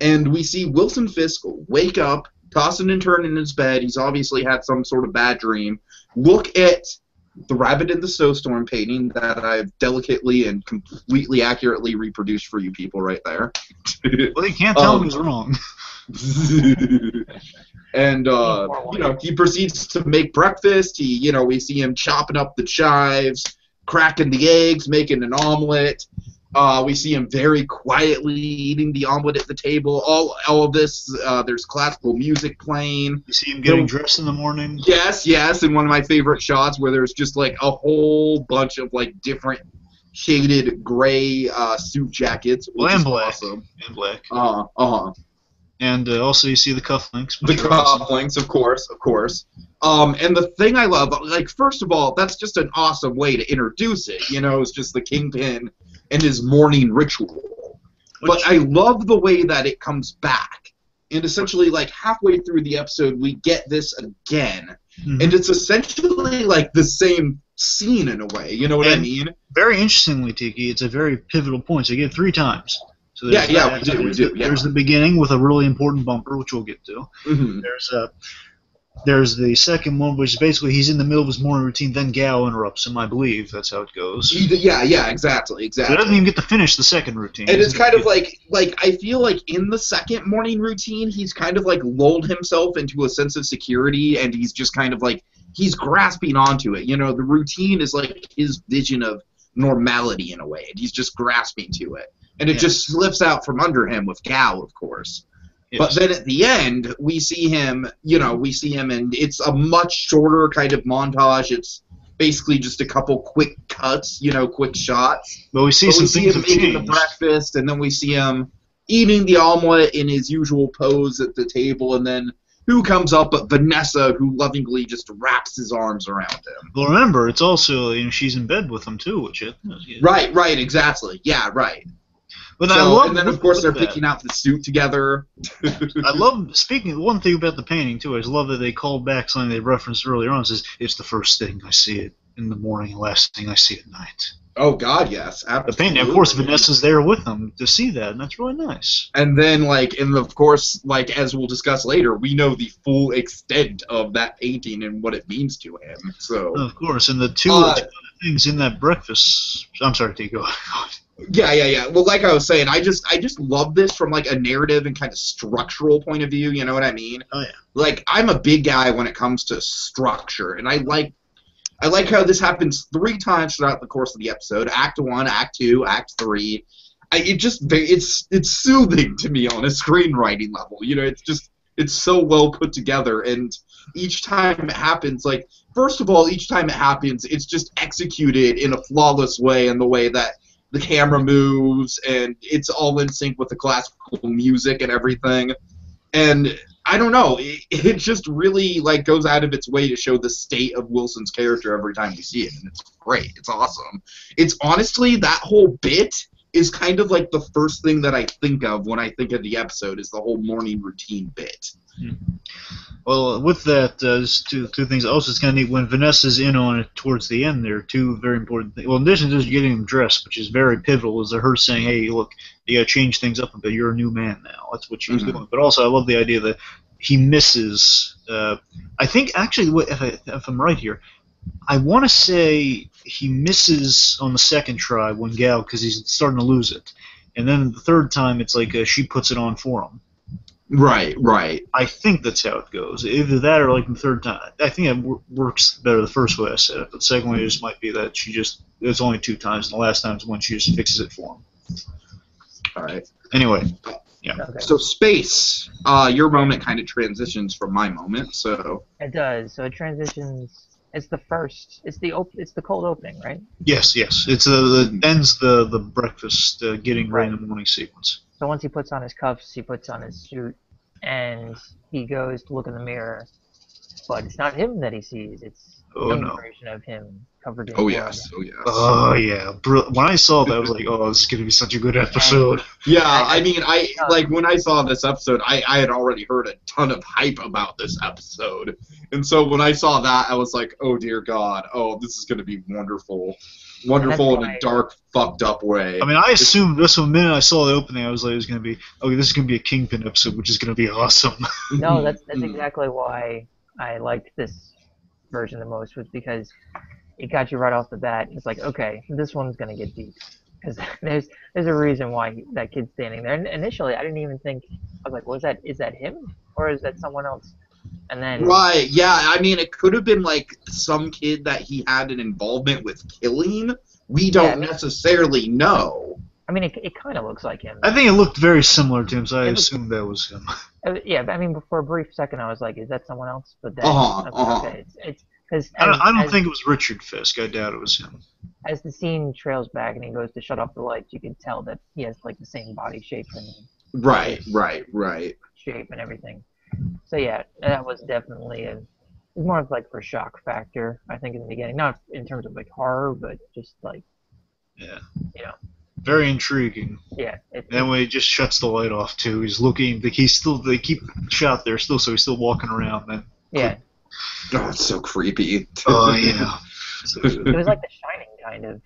and we see Wilson Fisk wake up, tossing and turning in his bed. He's obviously had some sort of bad dream. Look at the Rabbit in the Snowstorm painting that I've delicately and completely accurately reproduced for you people right there. Well, you can't tell me he's wrong. And he proceeds to make breakfast. We see him chopping up the chives, cracking the eggs, making an omelet. We see him very quietly eating the omelet at the table. All of this, there's classical music playing. You see him getting dressed in the morning? Yes, and one of my favorite shots where there's just like a whole bunch of like different shaded gray suit jackets. Well, and black. Awesome. And black. And also you see the cufflinks. The cufflinks, of course. And the thing I love, like, first of all, that's just an awesome way to introduce it. It's just the Kingpin and his morning ritual. But I love the way that it comes back. And essentially, like, halfway through the episode, we get this again. Mm-hmm. And it's essentially, like, the same scene in a way. You know what I mean? Very interestingly, Tiki, it's a very pivotal point. So you get it 3 times. So we do. Yeah. There's the beginning with a really important bumper, which we'll get to. Mm-hmm. There's the second one, which is basically he's in the middle of his morning routine, then Gao interrupts him, I believe. That's how it goes. Yeah, exactly. So he doesn't even get to finish the second routine. And it's kind of like I feel like in the second morning routine, he's kind of like lulled himself into a sense of security, and he's just kind of like, he's grasping onto it. The routine is like his vision of normality in a way, and he's just grasping to it. And it just slips out from under him with Gao, of course. Yes. But then at the end, we see him, and it's a much shorter kind of montage. It's basically just a couple quick cuts, quick shots. But we see him making the breakfast, and then we see him eating the omelet in his usual pose at the table, and then who comes up but Vanessa, who lovingly just wraps his arms around him. Well, remember, it's also, she's in bed with him, too, which is... Right, exactly. Yeah, right. But and then, of course, they're picking out the suit together. I love, one thing about the painting, too, I just love that they called back something they referenced earlier on. It says, it's the first thing I see it in the morning and last thing I see at night. Oh, God, yes. Absolutely. The painting, of course, Vanessa's there with them to see that, and that's really nice. And then, of course, as we'll discuss later, we know the full extent of that painting and what it means to him. So, of course, and the two other things in that breakfast... I'm sorry, Tico. Yeah. Well, like I was saying, I just love this from like a narrative and kind of structural point of view. You know what I mean? Oh yeah. Like, I'm a big guy when it comes to structure, and I like how this happens 3 times throughout the course of the episode. Act 1, Act 2, Act 3. It's soothing to me on a screenwriting level. It's so well put together, and each time it happens, first of all, each time it happens, it's just executed in a flawless way, in the way that the camera moves, and it's all in sync with the classical music and everything. And I don't know, it just really goes out of its way to show the state of Wilson's character every time we see it, and it's great. It's awesome. It's honestly, that whole bit is kind of like the first thing that I think of when I think of the episode, is the whole morning routine bit. Well, with that, there's two things. Also, it's kind of neat when Vanessa's in on it towards the end. There are 2 very important things. Well, in addition to just getting him dressed, which is very pivotal, is her saying, "Hey, look, you got to change things up a bit. You're a new man now." That's what she's doing. But also, I love the idea that he misses. I think actually, if I'm right here, I want to say he misses on the second try when Gao, because he's starting to lose it, and then the third time it's like she puts it on for him. Right. I think that's how it goes. Either that or the third time. I think it works better the first way I said it. But the second way just might be that it's only 2 times, and the last time is when she just fixes it for him. All right. Anyway, yeah. Okay. So, Space, your moment kind of transitions from my moment, so... It does. So it transitions... It's the first... It's the cold opening, right? Yes. It's ends the breakfast getting ready in the morning sequence. So once he puts on his cuffs, he puts on his suit, and he goes to look in the mirror, but it's not him that he sees. It's some version of him covered in blood. Yes. Oh yeah. When I saw that, I was like, "Oh, this is gonna be such a good episode." Yeah, I mean, when I saw this episode, I had already heard a ton of hype about this episode, and so when I saw that, I was like, "Oh dear God, oh, this is gonna be wonderful." Wonderful in why- a dark, fucked up way. I mean, I assumed this one, the minute I saw the opening, I was like, it was going to be, okay, this is going to be a Kingpin episode, which is going to be awesome. No, that's exactly why I liked this version the most, was because it got you right off the bat. It's like, okay, this one's gonna get deep, because there's a reason why that kid's standing there. And initially, I didn't even think. I was like, is that him or is that someone else? And then Right, yeah, I mean, it could have been like some kid that he had an involvement with killing. We don't necessarily know. I mean, it kind of looks like him. I think it looked very similar to him, so I assumed that was him. Yeah, but I mean, for a brief second, I was like, is that someone else? But then, okay, it's because I don't think it was Richard Fisk. I doubt it was him. As the scene trails back and he goes to shut off the lights, you can tell that he has like the same body shape and Right. shape and everything. So yeah, that was definitely more of like for shock factor, I think, in the beginning. Not in terms of like horror, but just like, Yeah. you know. Very intriguing. Yeah. Then when he just shuts the light off too, he's looking. Like they keep shot there still, so he's still walking around. Then. Yeah. Oh, it's so creepy. Oh yeah. It was like The Shining, kind of.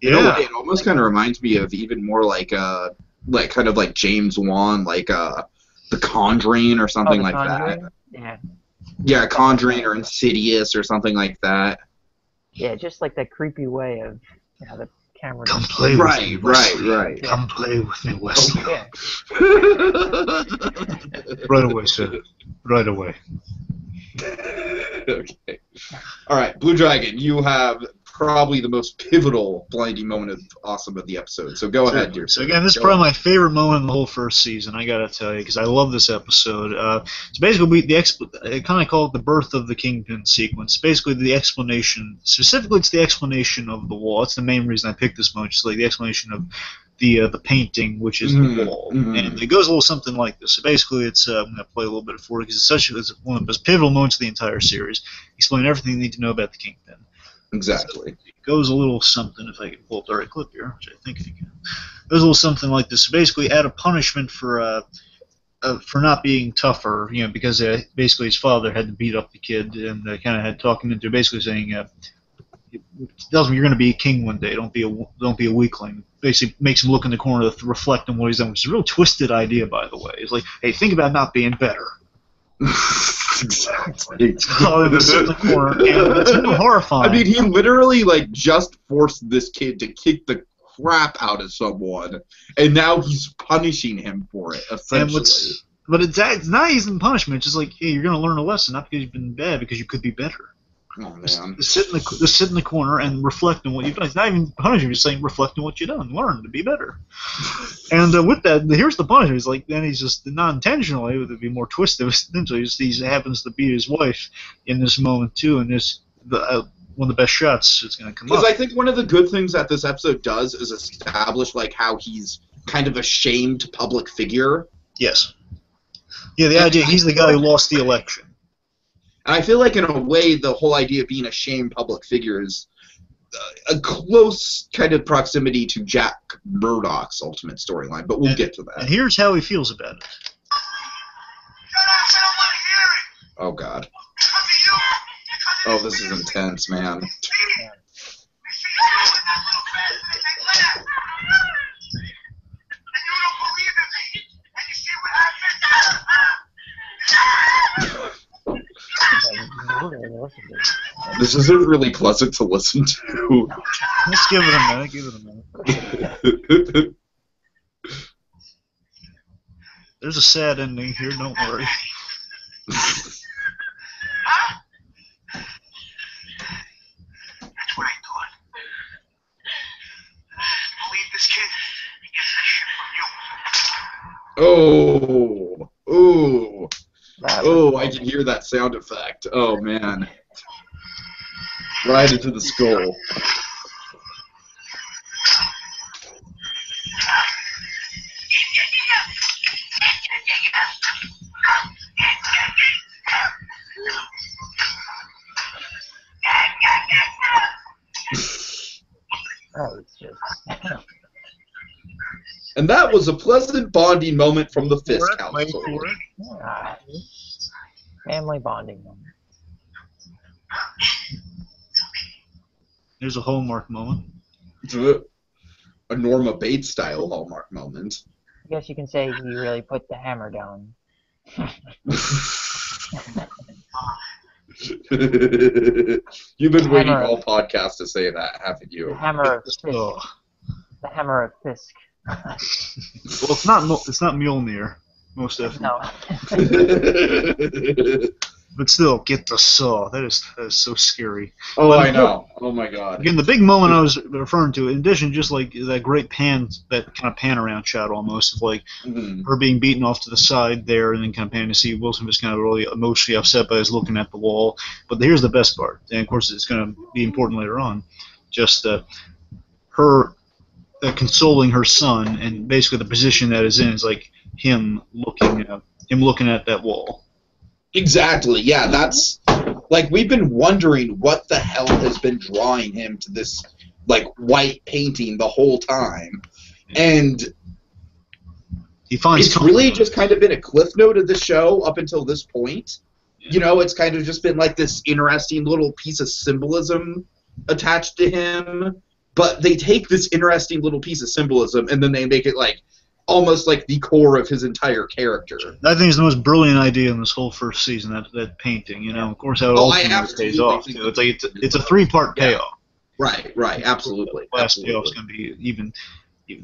You know what, it almost kind of reminds me of even more like kind of like James Wan, like The Conjuring or something like Conjuring? that. Yeah. Yeah, Conjuring or Insidious or something like that. Yeah, just like that creepy way of the camera. Come play with me, Wesley. Right. Come play with me, Wesley. Yeah. Right away, sir. Right away. Okay. All right, Blue Dragon, you have probably the most pivotal blinding moment of awesome of the episode. So go ahead, dear. So again, this is probably my favorite moment in the whole first season. I gotta tell you, because I love this episode. So basically, I kind of call it the birth of the Kingpin sequence. Basically, the explanation. Specifically, it's the explanation of the wall. That's the main reason I picked this moment. It's like the explanation of the painting, which is the wall, and it goes a little something like this. So basically, it's I'm going to play a little bit for it because it's one of the most pivotal moments of the entire series. Explain everything you need to know about the Kingpin. Exactly. So it goes a little something, if I can pull up the right clip here, which I think if you can. It goes a little something like this. So basically, out of punishment for not being tougher, because basically his father had to beat up the kid and kind of had talked him into basically saying, tells him you're going to be a king one day. Don't be a weakling. Basically makes him look in the corner to reflect on what he's done, which is a real twisted idea, by the way. It's like, hey, think about not being better. Exactly. Oh, in the corner, and it's really horrifying. I mean, he literally just forced this kid to kick the crap out of someone, and now he's punishing him for it. Essentially. But it's not even punishment. It's just like, hey, you're going to learn a lesson, not because you've been bad, because you could be better. Oh man. Just sit in the corner and reflect on what you've done. It's not even punishment. It's saying reflect on what you've done. Learn to be better. And with that, here's the punishment. It's like then he's just not intentionally. It would be more twisted. He happens to beat his wife in this moment too. And one of the best shots is going to come up. Because I think one of the good things that this episode does is establish how he's kind of a shamed public figure. Yes. Yeah, the idea he's the guy who lost the election. And I feel like, in a way, the whole idea of being a shamed public figure is a close kind of proximity to Jack Murdoch's ultimate storyline, but we'll get to that. And here's how he feels about it. Oh, God. Oh, this is intense, man. This isn't really pleasant to listen to. Let's give it a minute. There's a sad ending here, don't worry. That's what I thought. Believe this kid gets that shit from you. Oh, I can hear that sound effect. Oh, man. Right into the skull. Oh, it's just. And that was a pleasant bonding moment from the Fisk household. Family bonding moment. There's a Hallmark moment. A Norma Bates style Hallmark moment. I guess you can say he really put the hammer down. You've been waiting all podcast to say that, haven't you? The hammer of Fisk. Oh. The hammer of Fisk. Well, it's not Mjolnir, most definitely. No. But still, get the saw. That is so scary. Oh, But I know. Oh my god. Again, the big moment I was referring to, in addition, just like that great that kind of pan around shot almost of like her being beaten off to the side there, and then kind of panning to see Wilson just kind of really emotionally upset by his looking at the wall. But here's the best part, and of course it's going to be important later on. Just her consoling her son, and basically the position that is in is like him looking at that wall. Exactly. Yeah, that's like we've been wondering what the hell has been drawing him to this like white painting the whole time, and he finds it's really just kind of been a cliff note of the show up until this point. You know, it's kind of just been like this interesting little piece of symbolism attached to him, but they take this interesting little piece of symbolism and then they make it like almost like the core of his entire character. I think it's the most brilliant idea in this whole first season, that painting, you know. Of course, how it ultimately pays off. It's a three-part payoff. Right, absolutely. The last payoff's going to be even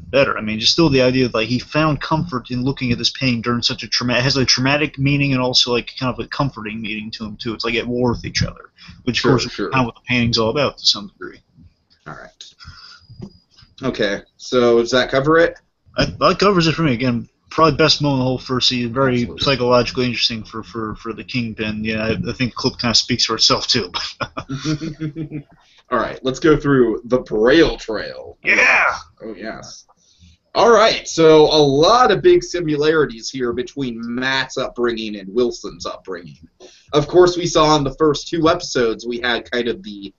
better. I mean, just still the idea that like he found comfort in looking at this painting during such a traumatic, it has a traumatic meaning and also like kind of a comforting meaning to him too. It's like at war with each other, which of course is kind of what the painting's all about to some degree. All right. Okay, so does that cover it? That covers it for me. Again, probably best moment of the whole first season. Very psychologically interesting for the Kingpin. Yeah, I think the clip kind of speaks for itself too. All right, let's go through the Braille Trail. Yeah. Oh yes. All right, so a lot of big similarities here between Matt's upbringing and Wilson's upbringing. Of course, we saw in the first two episodes we had kind of the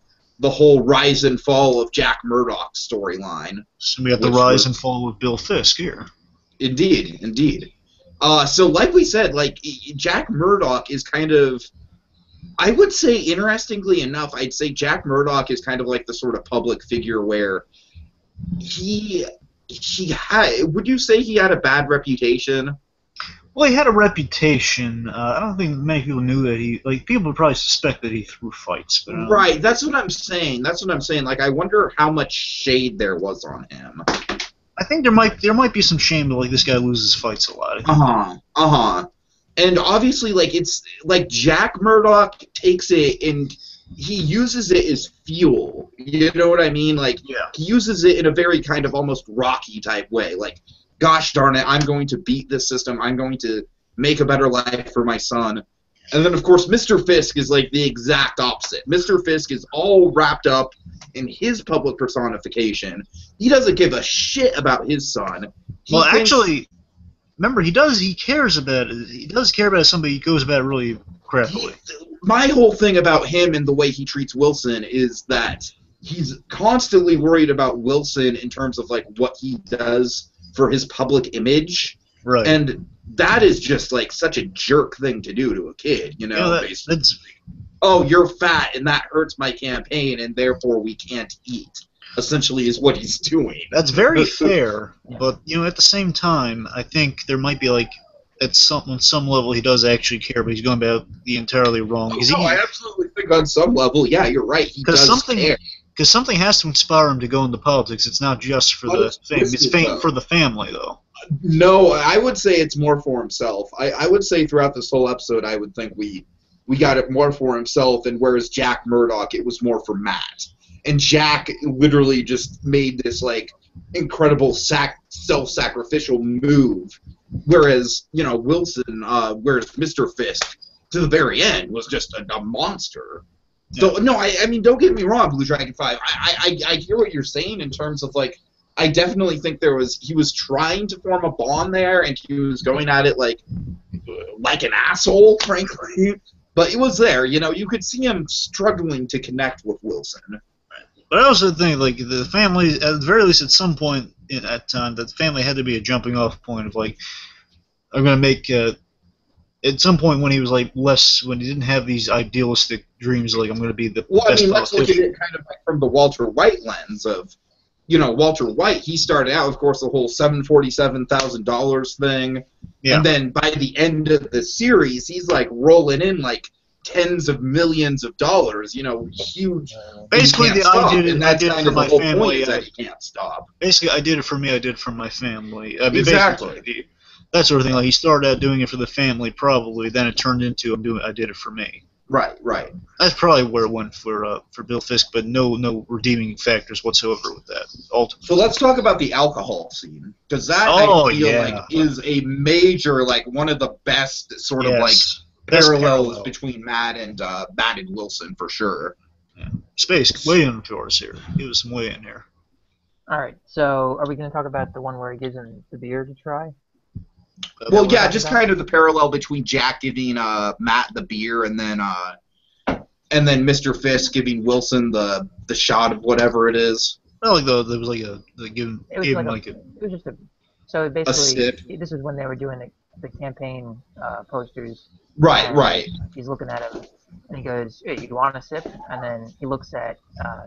whole rise and fall of Jack Murdoch's storyline. So we got the rise and fall with Bill Fisk here. Indeed. So like we said, like Jack Murdoch is kind of, I would say, interestingly enough, I'd say Jack Murdoch is kind of like the sort of public figure where he had, would you say he had a bad reputation? Well, he had a reputation. I don't think many people knew that people would probably suspect that he threw fights. But, right, that's what I'm saying. Like, I wonder how much shade there was on him. I think there might be some shame that like this guy loses fights a lot. And obviously, like it's like Jack Murdoch takes it and he uses it as fuel. You know what I mean? Like he uses it in a very kind of almost Rocky type way. Like, gosh darn it, I'm going to beat this system. I'm going to make a better life for my son. And then, of course, Mr. Fisk is like the exact opposite. Mr. Fisk is all wrapped up in his public personification. He doesn't give a shit about his son. Actually, remember, he cares about it. He does care about somebody. He goes about it really craftily. My whole thing about him and the way he treats Wilson is that he's constantly worried about Wilson in terms of like what he does for his public image. Right. And that is just like such a jerk thing to do to a kid, you know, basically. Oh, you're fat and that hurts my campaign and therefore we can't eat, essentially is what he's doing. That's very fair, but you know, at the same time, I think there might be like on some level he does actually care, but he's going about the entirely wrong. I absolutely think on some level, yeah, you're right. He does care. Because something has to inspire him to go into politics. It's not just for the fame. It's fame for the family, though. No, I would say it's more for himself. I would say throughout this whole episode, I would think we got it more for himself, and whereas Jack Murdoch, it was more for Matt. And Jack literally just made this like incredible self-sacrificial move, whereas Wilson, whereas Mr. Fisk to the very end was just a monster. So no, I mean, don't get me wrong, BlueDragonfive. I hear what you're saying in terms of like, I definitely think he was trying to form a bond there, and he was going at it like an asshole, frankly. But it was there, you could see him struggling to connect with Wilson. But I also think like the family, at the very least, at some point at time, that the family had to be a jumping off point of like, I'm going to make. at some point when he was like when he didn't have these idealistic dreams, like I'm going to be the Well, I best mean, let's look at politician. it kind of like from the Walter White lens of, Walter White. He started out, of course, the whole $747,000 thing, Yeah. and then by the end of the series, he's like rolling in like tens of millions of dollars. Huge. Basically, and he the can't stop, I did it. and I that's did it kind for of the my whole point family. is that he can't stop. Basically, I did it for me. I did it for my family. I mean, Exactly. basically, that sort of thing. Like he started out doing it for the family, probably. Then it turned into I did it for me. Right. That's probably where it went for Bill Fisk, but no redeeming factors whatsoever with that. Ultimately. So let's talk about the alcohol scene, because that Oh, I feel yeah. like is a major, like one of the best sort of like Yes. Best parallels parallel. between Matt and Wilson for sure. Yeah. Space, weigh in for us here. Give us some weigh in here. All right. So, are we going to talk about the one where he gives him the beer to try? Well, we're yeah, talking just about? kind of the parallel between Jack giving Matt the beer and then Mr. Fisk giving Wilson the shot of whatever it is. Well, like there was like gave him like a It was just a. So sip. basically, this is when they were doing the campaign posters. Right, and right. He's looking at him, and he goes, "Hey, you want a sip?" And then he looks at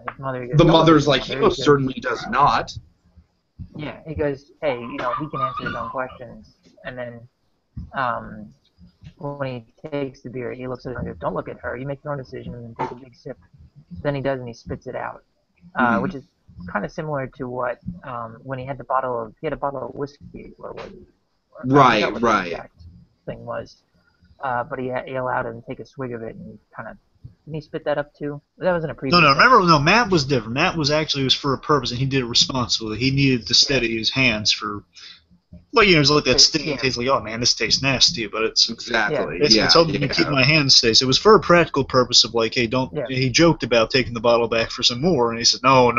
his mother. He goes, The "Don't look mother's at like, his he mother." most certainly does not. Yeah, he goes, "Hey, he can answer his own questions." And then, when he takes the beer, he looks at her and goes, "Don't look at her. You make your own decision and then take a big sip." Then he does, and he spits it out, which is kind of similar to what when he had a bottle of whiskey, or what? I forgot what the exact thing was, but he allowed him to take a swig of it, and he kind of. Didn't he spit that up too? That was in a previous. No. Matt was different. Matt was for a purpose, and he did it responsibly. He needed to steady his hands for. Well, it's like that stinging taste. Like, oh man, this tastes nasty, but it's exactly. It's helping me keep my hands steady. So it was for a practical purpose of like, hey, don't. Yeah. He joked about taking the bottle back for some more, and he said, no,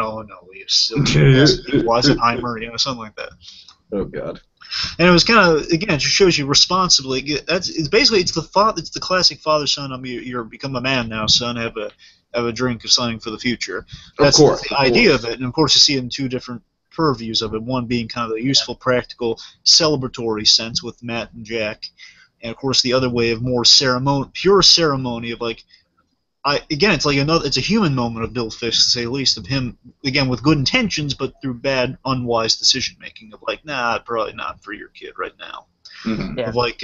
you silly, Weisenheimer, something like that. Oh God. And it was kind of, again, it just shows you responsibly. It's the classic father-son. You're become a man now, son. Have a drink of something for the future. That's the idea of it. And of course, you see it in two different purviews of it. One being kind of the useful, practical, celebratory sense with Matt and Jack, and of course the other way of more pure ceremony of like. It's like it's a human moment of Bill Fisk, to say the least, of him, again, with good intentions, but through bad, unwise decision-making of like, nah, probably not for your kid right now. Mm-hmm. Yeah. Of like,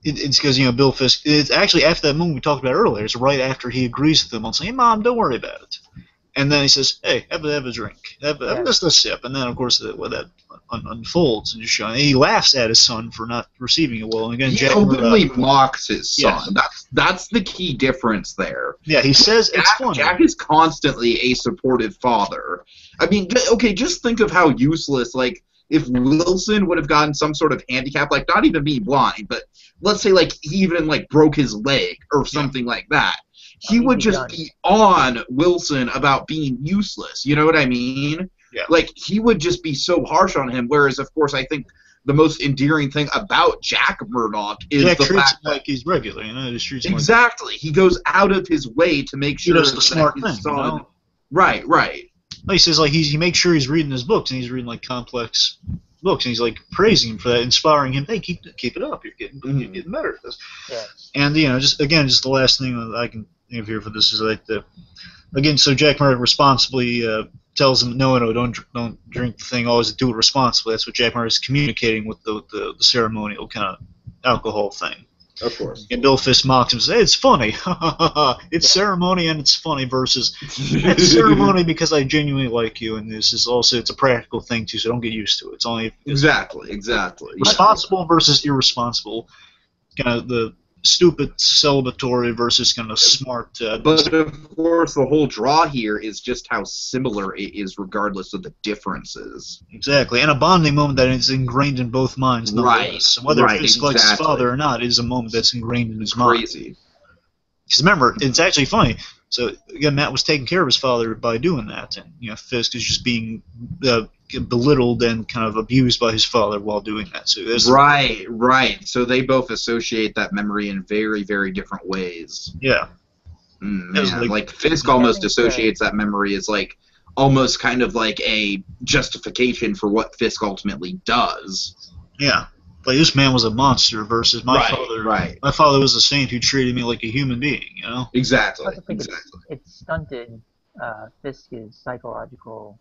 it's because, Bill Fisk, it's actually after that moment we talked about earlier, it's right after he agrees with them on saying, hey, Mom, don't worry about it. And then he says, hey, have a drink, have just a sip. And then, of course, that unfolds, and just showing. He laughs at his son for not receiving it well. And again, He Jack openly mocks his son. Yes. That's the key difference there. Yeah, he says it's funny. Jack is constantly a supportive father. I mean, okay, just think of how useless, like, if Wilson would have gotten some sort of handicap, like, not even being blind, but let's say, like, he even, like, broke his leg or something like that. He would just be on Wilson about being useless. You know what I mean? Yeah. Like, he would just be so harsh on him, whereas, of course, I think the most endearing thing about Jack Murdoch is Jack the treats fact him like he's regular, Just treats him exactly. He goes out of his way to make sure he does the that smart his thing, son... Right. He says like he makes sure he's reading his books, and he's reading like complex books, and he's like praising him for that, inspiring him. Hey, keep it up. You're getting better at this. Yeah. And just the last thing that I can think of here for this is like so Jack Murdoch responsibly tells him no, don't drink the thing. Always do it responsibly. That's what Jack Murdoch is communicating with the ceremonial kind of alcohol thing. Of course. And Bill Fisk mocks him and says, hey, it's funny. It's ceremony and it's funny versus it's ceremony because I genuinely like you, and this is also, it's a practical thing too, so don't get used to it. It's only Exactly. responsible versus irresponsible. Kind of the stupid celebratory versus kind of smart. But of course, the whole draw here is just how similar it is, regardless of the differences. Exactly, and a bonding moment that is ingrained in both minds. Right. So whether Right, Fisk likes his exactly. father or not, it is a moment that's ingrained in his mind. Crazy. Because remember, it's actually funny. So again, Matt was taking care of his father by doing that, and Fisk is just being belittled and kind of abused by his father while doing that. So Right. So they both associate that memory in very, very different ways. Yeah. Man, like Fisk almost associates that memory as like almost kind of like a justification for what Fisk ultimately does. Yeah. like this man was a monster versus my father. Right. My father was a saint who treated me like a human being. You know. Exactly. I think Exactly. it stunted Fisk's psychological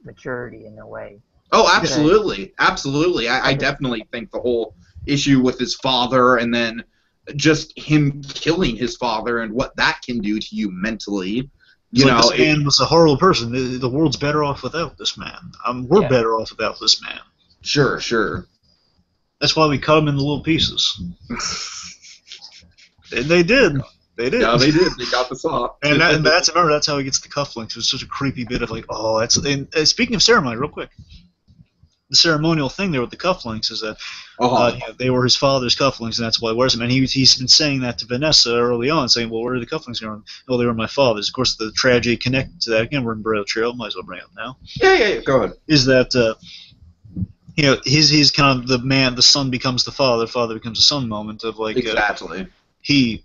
maturity in a way. Oh, absolutely, absolutely. I Okay. definitely think the whole issue with his father, and then just him killing his father, and what that can do to you mentally. You know, this man was a horrible person. The world's better off without this man. We're better off without this man. Sure. That's why we cut him into little pieces. And they did. They did. Yeah, they did. They got the saw. And that's how he gets the cufflinks. It was such a creepy bit of that's. And speaking of ceremony, real quick, the ceremonial thing there with the cufflinks is that they were his father's cufflinks, and that's why he wears them. And he's been saying that to Vanessa early on, saying, "Well, where are the cufflinks going?" "Oh, they were my father's." Of course, the tragedy connected to that. Again, we're in Braille Trail. Might as well bring it up now. Yeah. Go ahead. Is that he's kind of the son becomes the father becomes the son moment of exactly. He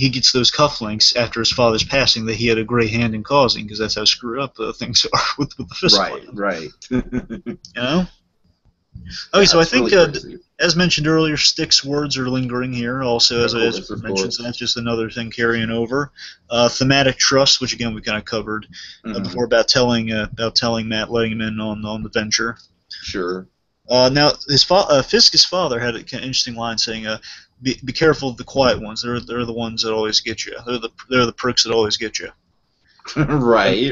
gets those cufflinks after his father's passing that he had a great hand in causing, because that's how screwed up things are with the fist. Right. You know. Okay, so I think, really as mentioned earlier, Stick's words are lingering here also, as mentioned, so that's just another thing carrying over. Thematic trust, which again we kind of covered before about telling Matt, letting him in on the venture. Sure. Now, Fisk's father had an interesting line saying, be careful of the quiet ones. They're the ones that always get you. They're the pricks that always get you. Right.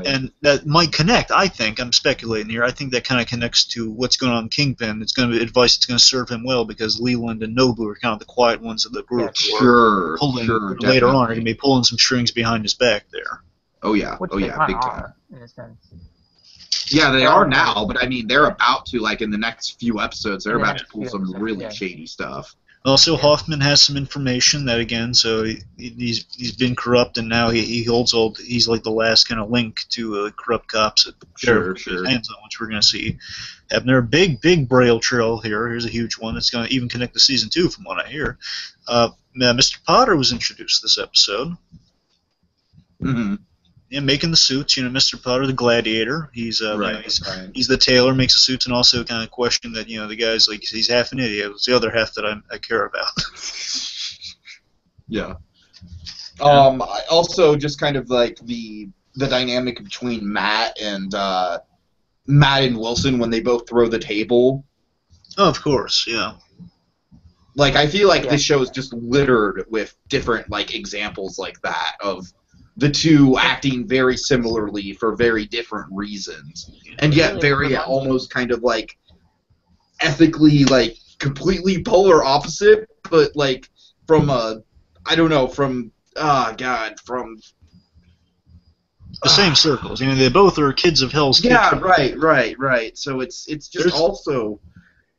And that might connect. I think I'm speculating here. I think that kind of connects to what's going on in Kingpin. It's going to be advice that's going to serve him well, because Leland and Nobu are kind of the quiet ones of the group. Sure. Later on, are going to be pulling some strings behind his back there. Oh yeah. Which big time. In a sense. Yeah, they are now, but I mean, they're about to, in the next few episodes, they're about to pull some really shady stuff. Also, Hoffman has some information that, again, so he's been corrupt, and now he holds he's like the last kind of link to corrupt cops at Sure. hands on, which we're going to see happen. There a big Braille trail here. Here's a huge one that's going to even connect to season 2, from what I hear. Mr. Potter was introduced this episode. Mm-hmm. Yeah, making the suits. Mr. Potter, the gladiator. He's he's the tailor, makes the suits, and also kind of question that the guy's he's half an idiot. It's the other half that I care about. Yeah. I also just kind of the dynamic between Matt and Wilson when they both throw the table. Oh, of course, yeah. I feel like this show is just littered with different examples like that of the two acting very similarly for very different reasons, and yet very almost kind of ethically completely polar opposite, but from the same circles. They both are kids of Hell's Kitchen. Yeah, right. So it's just also,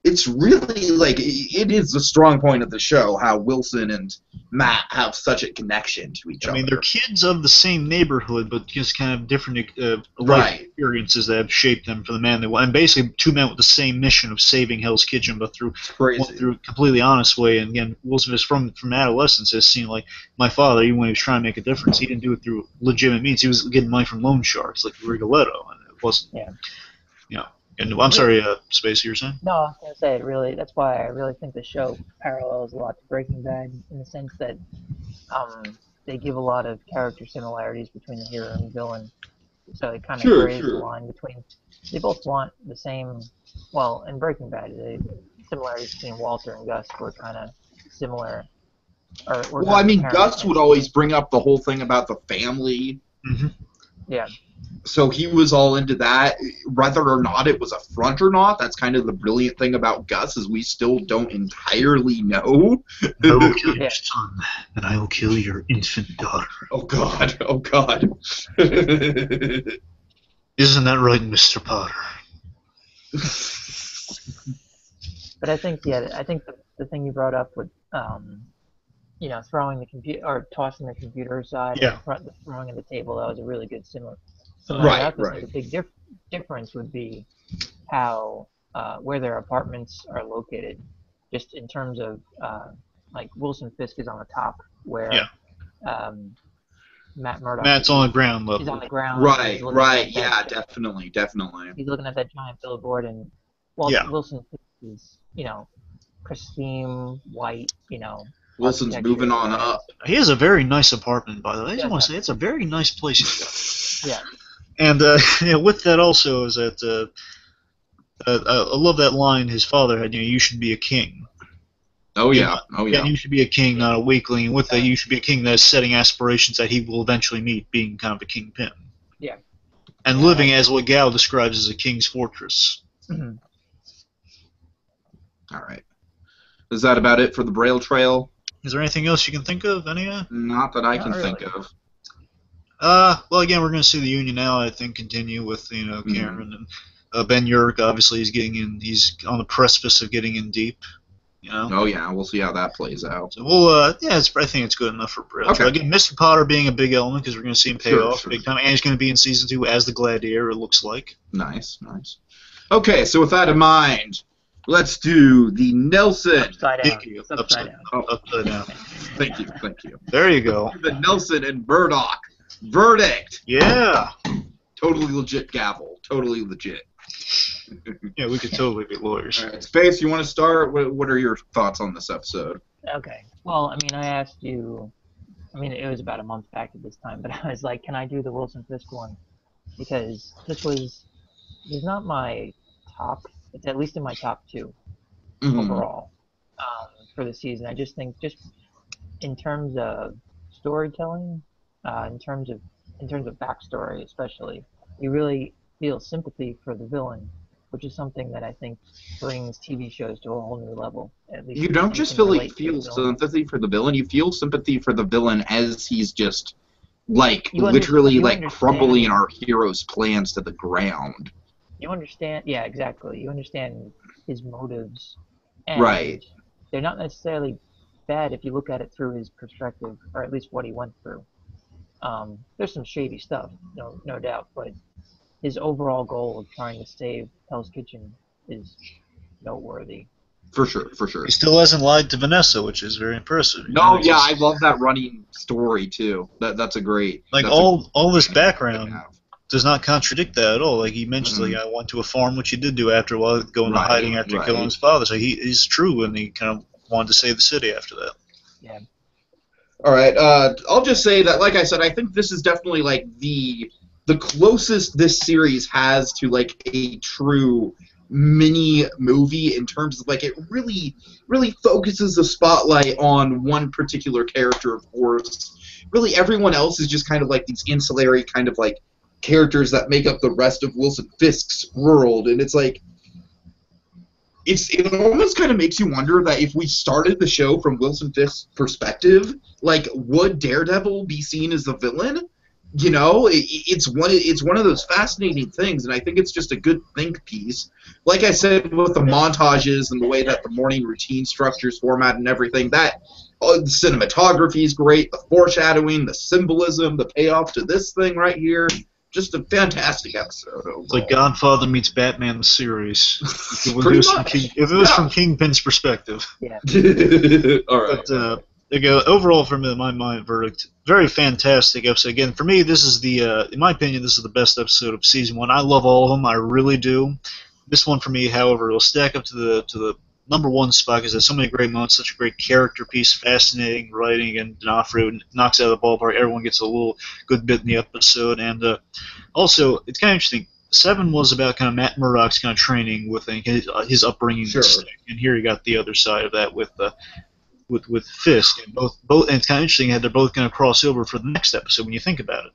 it's really it is the strong point of the show how Wilson and Matt have such a connection to each other. They're kids of the same neighborhood, but just kind of different life experiences that have shaped them for the man they want. And basically, two men with the same mission of saving Hell's Kitchen, but through a completely honest way. And again, Wilson is from adolescence has seen my father, even when he was trying to make a difference, he didn't do it through legitimate means. He was getting money from loan sharks like Rigoletto, and it wasn't. Yeah. And I'm sorry, Space, you were saying? No, I was going to say, that's why I really think the show parallels a lot to Breaking Bad, in the sense that they give a lot of character similarities between the hero and villain. So it kind of grays the line between, they both want the same, well, in Breaking Bad, the similarities between Walter and Gus were kind of similar. Gus would always bring up the whole thing about the family. Mm-hmm. Yeah. So he was all into that, whether or not it was a front or not. That's kind of the brilliant thing about Gus, is we still don't entirely know. I will kill your son, and I will kill your infant daughter. Oh God. Isn't that right, Mr. Potter? But I think the thing you brought up with throwing the computer or tossing the computer aside, and throwing at the table, that was a really good similar. Right. The big difference would be how where their apartments are located, just in terms of Wilson Fisk is on the top, where Matt Murdock. Matt's on the ground level. He's on the ground. Right. Yeah, definitely. He's looking at that giant billboard, and Wilson Fisk is pristine white, Wilson's architecture. moving on up. He has a very nice apartment, by the way. I just Yes, want to say it's a very nice place he's got. Yeah. And with that also is that I love that line his father had. You should be a king. Oh yeah. Oh yeah. And you should be a king, not a weakling. And with that, you should be a king that's setting aspirations that he will eventually meet, being kind of a kingpin. Yeah. And living as what Gao describes as a king's fortress. Mm-hmm. All right. Is that about it for the Braille Trail? Is there anything else you can think of? Not that I can really. think of. Well, again, we're going to see the Union now, I think, continue with, Karen and Ben Urich, obviously, he's getting in, he's on the precipice of getting in deep, Oh, yeah, we'll see how that plays out. So we'll, I think it's good enough for Braille. Okay. Again, Mr. Potter being a big element, because we're going to see him pay off Sure. big time, and he's going to be in Season 2 as the Gladiator, it looks like. Nice. Okay, so with that in mind, let's do the Nelson. Upside down. Tiki, It's upside down. Upside down. Thank you. There you go. The Nelson and Murdoch verdict. Yeah. Totally legit gavel. Totally legit. Yeah, we could totally be lawyers. All right, Space, you want to start? What are your thoughts on this episode? Okay. Well, I mean, I asked you. I mean, it was about a month back at this time, but I was like, can I do the Wilson Fisk one? Because he's not my top. It's at least in my top 2 overall for the season. I just think, just in terms of storytelling, in terms of backstory, especially, you really feel sympathy for the villain, which is something that I think brings TV shows to a whole new level. At least You don't just feel sympathy for the villain. You feel sympathy for the villain as he's just literally crumbling our hero's plans to the ground. You understand? Yeah, exactly. You understand his motives. And Right. They're not necessarily bad if you look at it through his perspective, or at least what he went through. There's some shady stuff, no doubt, but his overall goal of trying to save Hell's Kitchen is noteworthy. For sure. He still hasn't lied to Vanessa, which is very impressive. No, yeah, I love that running story too. That's a great. All this background does not contradict that at all. Like he mentions, I went to a farm, which he did do after a while, going into hiding after killing his father. So he's true, and he kind of wanted to save the city after that. Yeah. All right. I'll just say that, like I said, I think this is definitely the closest this series has to a true mini movie in terms of it really focuses the spotlight on one particular character. Of course, really everyone else is just kind of these ancillary kind of characters that make up the rest of Wilson Fisk's world, and it's it almost kind of makes you wonder that if we started the show from Wilson Fisk's perspective, would Daredevil be seen as the villain? It's one of those fascinating things, and I think it's just a good think piece. Like I said, with the montages and the way that the morning routine structures format and everything, the cinematography is great, the foreshadowing, the symbolism, the payoff to this thing right here. Just a fantastic episode overall. It's like Godfather meets Batman the series. If it was from Kingpin's perspective. Yeah. All right. But overall, from my verdict, very fantastic episode. Again, for me, this is in my opinion, this is the best episode of season 1. I love all of them, I really do. This one for me, however, will stack up to the number 1 spot because there's so many great moments, such a great character piece, fascinating writing, and D'Onofrio knocks out of the ballpark. Everyone gets a little good bit in the episode, and also it's kind of interesting. 7 was about kind of Matt Murdock's kind of training with his upbringing, Sure. And here you got the other side of that with Fisk, and both, and it's kind of interesting how they're both going to cross over for the next episode when you think about it.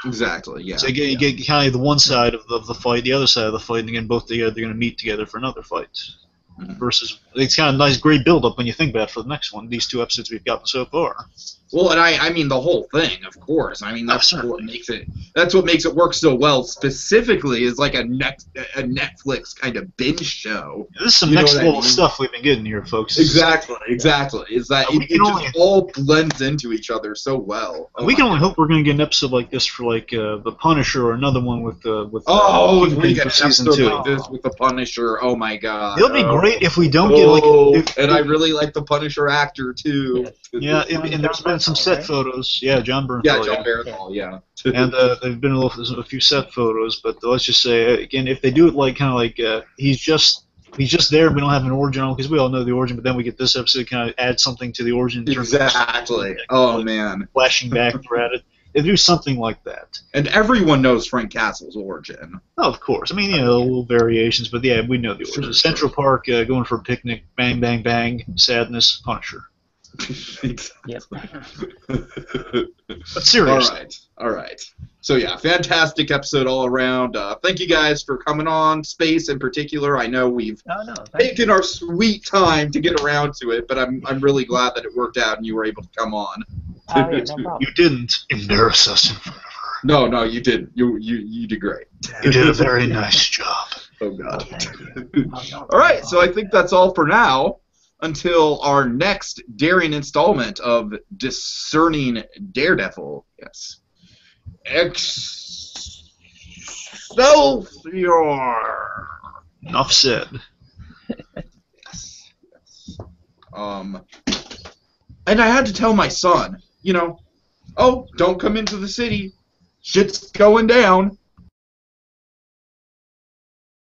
Exactly. Yeah. So you get kind of the one side of the fight, the other side of the fight, and again both together they're going to meet together for another fight. Versus, it's kind of a nice, great build-up when you think about it for the next one. These 2 episodes we've gotten so far. Well, and I mean the whole thing, of course. I mean that's what makes it work so well. Specifically, is a Netflix kind of binge show. This is some next level stuff we've been getting here, folks. Exactly. Is that it just all blends into each other so well. We can only hope we're going to get an episode like this for the Punisher, or another one with we get an season episode 2 like this with the Punisher. Oh my god. It'll be great if we don't get and I really like the Punisher actor too. Yeah, and there's been some set photos. Yeah, John Bernthal. Yeah, John Bernthal. Yeah. And there've been a few set photos, but let's just say again, if they do it he's just he's just there. We don't have an origin on because we all know the origin, but then we get this episode kind of add something to the origin. Exactly. Oh, man. Flashing back throughout it. They do something like that. And everyone knows Frank Castle's origin. Oh, of course. I mean, little variations, but yeah, we know the origin. Sure. Central Park, going for a picnic, bang, bang, bang, sadness, Punisher. Yep. But seriously. All right. So yeah, fantastic episode all around. Thank you guys for coming on. Space in particular. I know we've taken our sweet time to get around to it, but I'm really glad that it worked out and you were able to come on. Yeah, no problem. You didn't embarrass us in front of her. No, you did. You did great. You did a very nice job. Oh God. Thank you. All right, so I think that's all for now. Until our next daring installment of Discerning Daredevil. Yes. Excelsior! Enough said. Yes. And I had to tell my son, oh, don't come into the city. Shit's going down.